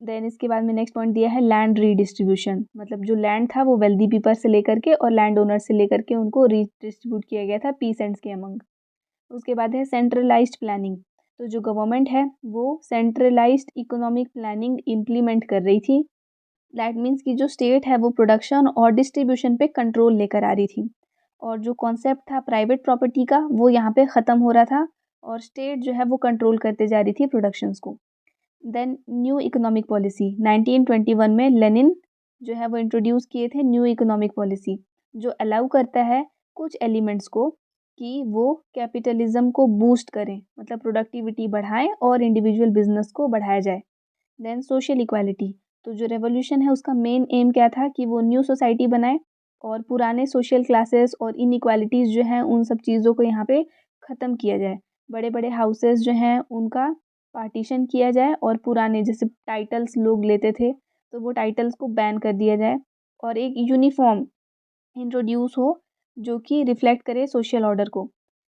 देन इसके बाद में नेक्स्ट पॉइंट दिया है लैंड रीडिस्ट्रीब्यूशन, मतलब जो लैंड था वो वेल्दी पीपल से लेकर के और लैंड ओनर से लेकर के उनको रीडिस्ट्रीब्यूट किया गया था पीसेंट्स के अमंग। उसके बाद है सेंट्रलाइज्ड प्लानिंग, तो जो गवर्नमेंट है वो सेंट्रलाइज्ड इकोनॉमिक प्लानिंग इम्प्लीमेंट कर रही थी। दैट मीन्स कि जो स्टेट है वो प्रोडक्शन और डिस्ट्रीब्यूशन पे कंट्रोल लेकर आ रही थी, और जो कॉन्सेप्ट था प्राइवेट प्रॉपर्टी का वो यहाँ पे ख़त्म हो रहा था और स्टेट जो है वो कंट्रोल करते जा रही थी प्रोडक्शंस को। देन न्यू इकोनॉमिक पॉलिसी 1921 में लेनिन जो है वो इंट्रोड्यूस किए थे न्यू इकोनॉमिक पॉलिसी, जो अलाउ करता है कुछ एलिमेंट्स को कि वो कैपिटलिज्म को बूस्ट करें, मतलब प्रोडक्टिविटी बढ़ाएं और इंडिविजुअल बिजनेस को बढ़ाया जाए। देन सोशल इक्वालिटी, तो जो रेवोल्यूशन है उसका मेन एम क्या था कि वो न्यू सोसाइटी बनाए और पुराने सोशल क्लासेस और इनइक्वालिटीज़ जो हैं उन सब चीज़ों को यहाँ पे ख़त्म किया जाए। बड़े बड़े हाउसेस जो हैं उनका पार्टीशन किया जाए और पुराने जैसे टाइटल्स लोग लेते थे तो वो टाइटल्स को बैन कर दिया जाए और एक यूनिफॉर्म इंट्रोड्यूस हो जो कि रिफ्लेक्ट करे सोशल ऑर्डर को।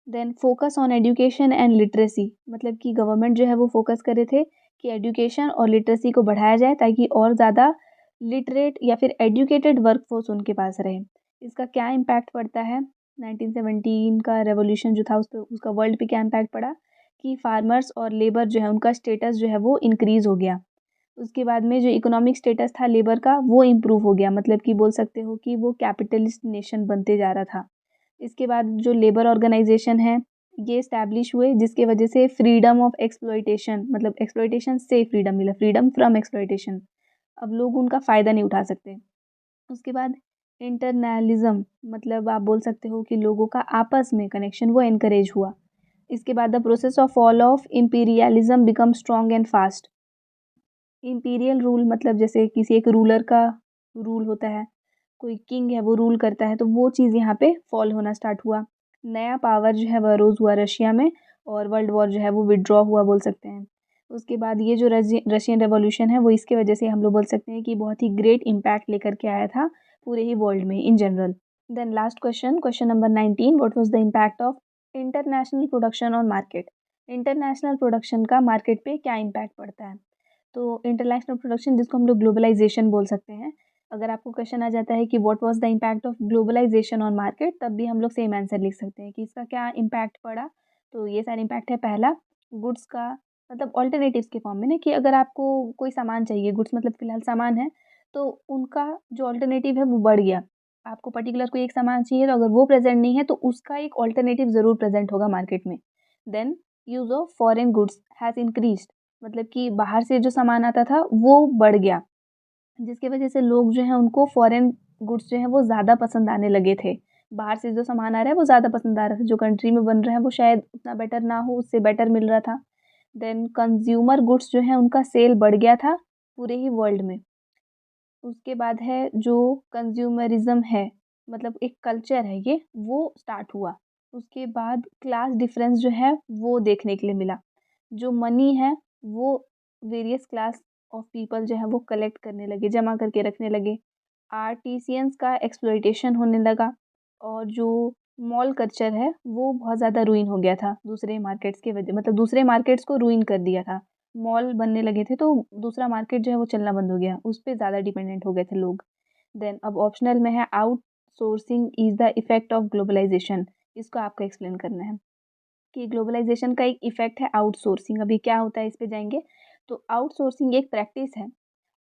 Then focus on education and literacy, मतलब कि गवर्नमेंट जो है वो फोकस कर रहे थे कि एजुकेशन और लिटरेसी को बढ़ाया जाए ताकि और ज़्यादा लिटरेट या फिर एजुकेटेड वर्कफोर्स उनके पास रहे। इसका क्या इम्पैक्ट पड़ता है, 1917 का रेवोल्यूशन जो था उस पर उसका वर्ल्ड पे क्या इम्पैक्ट पड़ा कि फार्मर्स और लेबर जो है उनका स्टेटस जो है वो इंक्रीज़ हो गया। उसके बाद में जो इकोनॉमिक स्टेटस था लेबर का वो इम्प्रूव हो गया, मतलब कि बोल सकते हो कि वो कैपिटलिस्ट नेशन बनते जा रहा था। इसके बाद जो लेबर ऑर्गेनाइजेशन है ये इस्टेब्लिश हुए जिसके वजह से फ्रीडम ऑफ एक्सप्लॉइटेशन, मतलब एक्सप्लॉइटेशन से फ्रीडम मिला, फ्रीडम फ्रॉम एक्सप्लॉइटेशन, अब लोग उनका फ़ायदा नहीं उठा सकते। उसके बाद इंटरनलिज्म, मतलब आप बोल सकते हो कि लोगों का आपस में कनेक्शन वो इनकरेज हुआ। इसके बाद the process of fall of imperialism become strong and fast. Imperial rule मतलब जैसे किसी एक रूलर का रूल होता है, कोई किंग है वो रूल करता है, तो वो चीज़ यहाँ पे फॉल होना स्टार्ट हुआ। नया पावर जो है वह रोज़ हुआ रशिया में और वर्ल्ड वॉर जो है वो विड्रॉ हुआ बोल सकते हैं। उसके बाद ये जो रशियन रेवोल्यूशन है वो इसके वजह से हम लोग बोल सकते हैं कि बहुत ही ग्रेट इम्पैक्ट लेकर के आया था पूरे ही वर्ल्ड में in general. Then last question, question number 19, what was the impact of international production on market. International production का मार्केट पे क्या इम्पैक्ट पड़ता है। तो इंटरनेशनल प्रोडक्शन जिसको हम लोग ग्लोबलाइजेशन बोल सकते हैं, अगर आपको क्वेश्चन आ जाता है कि what was the impact of globalisation on market, तब भी हम लोग सेम आंसर लिख सकते हैं कि इसका क्या इम्पैक्ट पड़ा। तो ये सारा इम्पैक्ट है, पहला गुड्स का, मतलब ऑल्टरनेटिव्स के फॉर्म में ना, कि अगर आपको कोई सामान चाहिए, गुड्स मतलब फिलहाल सामान है, तो उनका जो ऑल्टरनेटिव है वो बढ़ गया। आपको पर्टिकुलर कोई एक सामान चाहिए तो अगर वो प्रेजेंट नहीं है तो उसका एक ऑल्टरनेटिव ज़रूर प्रेजेंट होगा मार्केट में। Then use of foreign goods has increased, मतलब कि बाहर से जो सामान आता था वो बढ़ गया, जिसकी वजह से लोग जो हैं उनको फॉरेन गुड्स जो हैं वो ज़्यादा पसंद आने लगे थे। बाहर से जो सामान आ रहा है वो ज़्यादा पसंद आ रहा था, जो कंट्री में बन रहा है वो शायद उतना बेटर ना हो, उससे बेटर मिल रहा था। देन कंज्यूमर गुड्स जो हैं उनका सेल बढ़ गया था पूरे ही वर्ल्ड में। उसके बाद है जो कंज्यूमरिज्म है, मतलब एक कल्चर है ये, वो स्टार्ट हुआ। उसके बाद क्लास डिफरेंस जो है वो देखने के लिए मिला। जो मनी है वो वेरियस क्लास ऑफ पीपल जो है वो कलेक्ट करने लगे, जमा करके रखने लगे। आर्टिसियंस का एक्सप्लॉइटेशन होने लगा और जो मॉल कल्चर है वो बहुत ज़्यादा रूइन हो गया था दूसरे मार्केट्स के वजह, मतलब दूसरे मार्केट्स को रूइन कर दिया था। मॉल बनने लगे थे तो दूसरा मार्केट जो है वो चलना बंद हो गया, उस पे ज़्यादा डिपेंडेंट हो गए थे लोग। देन अब ऑप्शनल में है outsourcing is the effect of globalisation. इसको आपको एक्सप्लेन करना है कि ग्लोबलाइजेशन का एक इफ़ेक्ट है आउटसोर्सिंग। अभी क्या होता है इस पे जाएंगे। तो आउटसोर्सिंग एक प्रैक्टिस है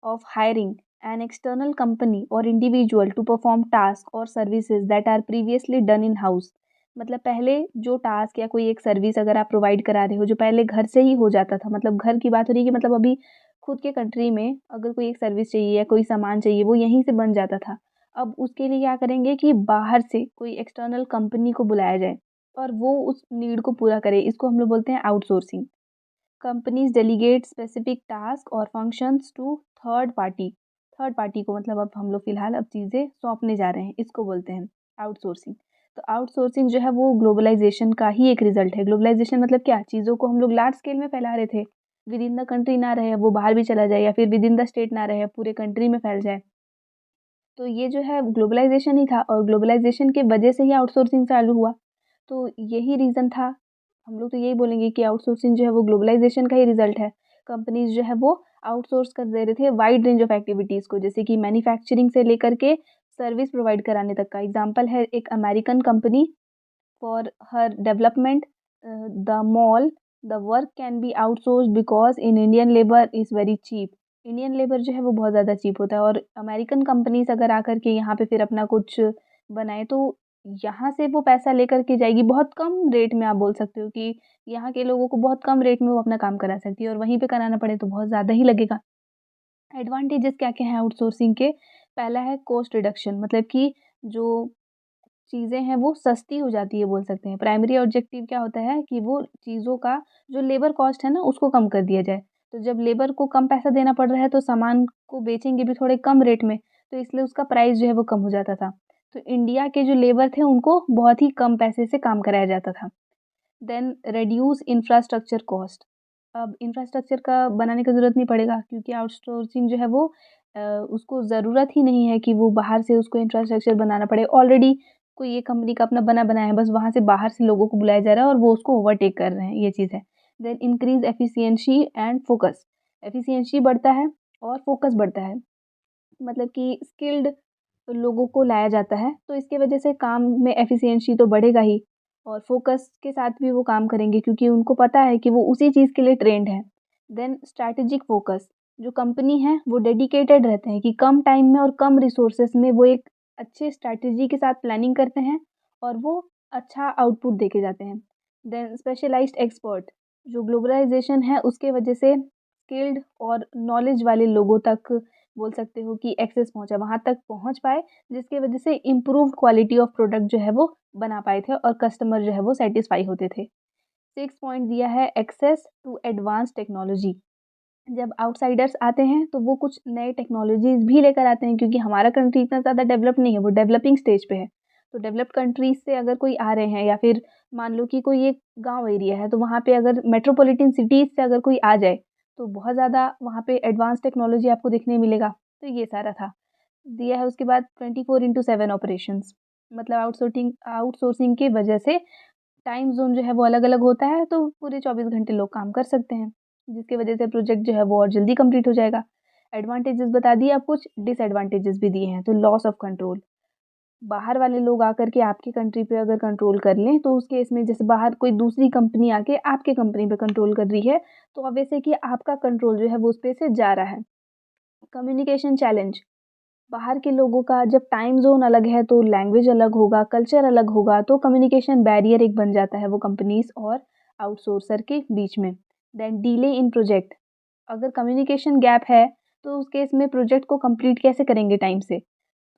of hiring an external company और इंडिविजुअल टू परफॉर्म टास्क और services that are previously done in house. मतलब पहले जो टास्क या कोई एक सर्विस अगर आप प्रोवाइड करा रहे हो जो पहले घर से ही हो जाता था, मतलब घर की बात हो रही है कि मतलब अभी खुद के कंट्री में अगर कोई एक सर्विस चाहिए या कोई सामान चाहिए वो यहीं से बन जाता था। अब उसके लिए क्या करेंगे कि बाहर से कोई एक्सटर्नल कंपनी को बुलाया जाए और वो उस नीड को पूरा करे, इसको हम लोग बोलते हैं outsourcing. Companies delegate specific task और functions to third party. Third party को मतलब अब हम लोग फिलहाल अब चीज़ें सौंपने जा रहे हैं, इसको बोलते हैं आउटसोर्सिंग। तो आउटसोर्सिंग जो है वो ग्लोबलाइजेशन का ही एक रिजल्ट है। ग्लोबलाइजेशन मतलब क्या, चीज़ों को हम लोग लार्ज स्केल में फैला रहे थे, विद इन द कंट्री ना रहे, वो बाहर भी चला जाए, या फिर विद इन द स्टेट ना रहे, पूरे कंट्री में फैल जाए। तो ये जो है ग्लोबलाइजेशन ही था और ग्लोबलाइजेशन के वजह से ही आउटसोर्सिंग चालू हुआ। तो यही रीज़न था, हम लोग तो यही बोलेंगे कि आउटसोर्सिंग जो है वो ग्लोबलाइजेशन का ही रिजल्ट है। कंपनीज जो है वो आउटसोर्स कर दे रहे थे वाइड रेंज ऑफ एक्टिविटीज़ को, जैसे कि मैन्युफैक्चरिंग से लेकर के सर्विस प्रोवाइड कराने तक का। एग्जांपल है एक American company for her development the mall, the work can be outsourced because in Indian labour is very cheap. Indian labour जो है वो बहुत ज़्यादा चीप होता है, और अमेरिकन कंपनीज अगर आकर के यहाँ पे फिर अपना कुछ बनाए तो यहाँ से वो पैसा लेकर के जाएगी बहुत कम रेट में। आप बोल सकते हो कि यहाँ के लोगों को बहुत कम रेट में वो अपना काम करा सकती है, और वहीं पे कराना पड़े तो बहुत ज़्यादा ही लगेगा। एडवांटेजेस क्या क्या हैं आउटसोर्सिंग के? पहला है कॉस्ट रिडक्शन, मतलब कि जो चीज़ें हैं वो सस्ती हो जाती है बोल सकते हैं। प्राइमरी ऑब्जेक्टिव क्या होता है कि वो चीज़ों का जो लेबर कॉस्ट है ना उसको कम कर दिया जाए। तो जब लेबर को कम पैसा देना पड़ रहा है तो सामान को बेचेंगे भी थोड़े कम रेट में, तो इसलिए उसका प्राइस जो है वो कम हो जाता था। तो इंडिया के जो लेबर थे उनको बहुत ही कम पैसे से काम कराया जाता था। Then reduce infrastructure cost. अब इंफ्रास्ट्रक्चर का बनाने की ज़रूरत नहीं पड़ेगा, क्योंकि आउटसोर्सिंग जो है वो उसको ज़रूरत ही नहीं है कि वो बाहर से उसको इंफ्रास्ट्रक्चर बनाना पड़े। ऑलरेडी कोई एक कंपनी का अपना बना बनाया है, बस वहाँ से बाहर से लोगों को बुलाया जा रहा है और वो उसको ओवरटेक कर रहे हैं, ये चीज़ है। Then increase efficiency and focus. Efficiency बढ़ता है और फोकस बढ़ता है, मतलब कि स्किल्ड लोगों को लाया जाता है, तो इसकी वजह से काम में एफिशिएंसी तो बढ़ेगा ही, और फोकस के साथ भी वो काम करेंगे क्योंकि उनको पता है कि वो उसी चीज़ के लिए ट्रेंड है। Then strategic focus. जो कंपनी है वो डेडिकेटेड रहते हैं कि कम टाइम में और कम रिसोर्सेस में वो एक अच्छे स्ट्रैटेजी के साथ प्लानिंग करते हैं और वो अच्छा आउटपुट देके जाते हैं। Then specialised expert. जो ग्लोबलाइजेशन है उसके वजह से स्किल्ड और नॉलेज वाले लोगों तक बोल सकते हो कि एक्सेस पहुंचा, वहां तक पहुंच पाए, जिसके वजह से इम्प्रूव्ड क्वालिटी ऑफ प्रोडक्ट जो है वो बना पाए थे और कस्टमर जो है वो सेटिस्फाई होते थे। 6 पॉइंट दिया है एक्सेस टू एडवांस टेक्नोलॉजी। जब आउटसाइडर्स आते हैं तो वो कुछ नए टेक्नोलॉजीज भी लेकर आते हैं, क्योंकि हमारा कंट्री इतना ज़्यादा डेवलप नहीं है, वो डेवलपिंग स्टेज पे है। तो डेवलप्ड कंट्रीज से अगर कोई आ रहे हैं, या फिर मान लो कि कोई एक गांव एरिया है तो वहाँ पे अगर मेट्रोपॉलिटन सिटीज़ से अगर कोई आ जाए तो बहुत ज़्यादा वहाँ पे एडवांस टेक्नोलॉजी आपको देखने मिलेगा। तो ये सारा था दिया है। उसके बाद 24/7 ऑपरेशंस, मतलब आउटसोर्सिंग की वजह से टाइम ज़ोन जो है वो अलग-अलग होता है, तो पूरे 24 घंटे लोग काम कर सकते हैं, जिसकी वजह से प्रोजेक्ट जो है वो और जल्दी कंप्लीट हो जाएगा। एडवांटेजेस बता दिए, अब कुछ डिसएडवांटेजेस भी दिए हैं। तो लॉस ऑफ कंट्रोल, बाहर वाले लोग आकर के आपकी कंट्री पे अगर कंट्रोल कर लें, तो उस केस में जैसे बाहर कोई दूसरी कंपनी आके आपके कंपनी पे कंट्रोल कर रही है, तो ऑब्वियस है कि आपका कंट्रोल जो है वो उस पे से जा रहा है। कम्युनिकेशन चैलेंज, बाहर के लोगों का जब टाइम ज़ोन अलग है तो लैंग्वेज अलग होगा, कल्चर अलग होगा, तो कम्युनिकेशन बैरियर एक बन जाता है वो कंपनीज़ और आउटसोर्सर के बीच में। देन डिले इन प्रोजेक्ट, अगर कम्युनिकेशन गैप है तो उस केस में प्रोजेक्ट को कंप्लीट कैसे करेंगे टाइम से?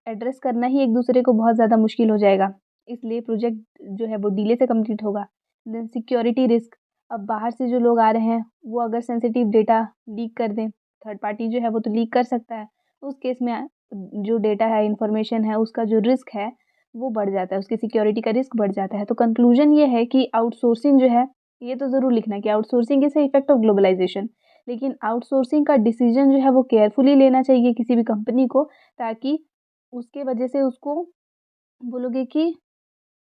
एड्रेस करना ही एक दूसरे को बहुत ज़्यादा मुश्किल हो जाएगा, इसलिए प्रोजेक्ट जो है वो डिले से कंप्लीट होगा। देन सिक्योरिटी रिस्क, अब बाहर से जो लोग आ रहे हैं वो अगर सेंसिटिव डेटा लीक कर दें, थर्ड पार्टी जो है वो तो लीक कर सकता है, तो उस केस में जो डेटा है, इन्फॉर्मेशन है, उसका जो रिस्क है वो बढ़ जाता है, उसकी सिक्योरिटी का रिस्क बढ़ जाता है। तो कंक्लूजन ये है कि आउटसोर्सिंग जो है, ये तो ज़रूर लिखना कि outsourcing is a effect of globalisation, लेकिन आउटसोर्सिंग का डिसीजन जो है वो केयरफुली लेना चाहिए किसी भी कंपनी को, ताकि उसके वजह से उसको बोलोगे कि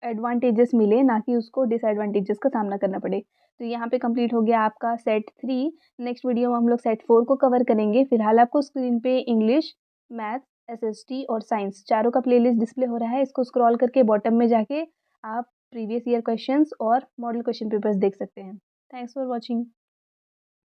एडवांटेजेस मिले, ना कि उसको डिसएडवांटेजेस का सामना करना पड़े। तो यहाँ पे कंप्लीट हो गया आपका सेट 3। नेक्स्ट वीडियो में हम लोग सेट 4 को कवर करेंगे। फिलहाल आपको स्क्रीन पे इंग्लिश, मैथ्स, एसएसटी और साइंस चारों का प्लेलिस्ट डिस्प्ले हो रहा है। इसको स्क्रॉल करके बॉटम में जाके आप प्रीवियस ईयर क्वेश्चंस और मॉडल क्वेश्चन पेपर्स देख सकते हैं। Thanks for watching.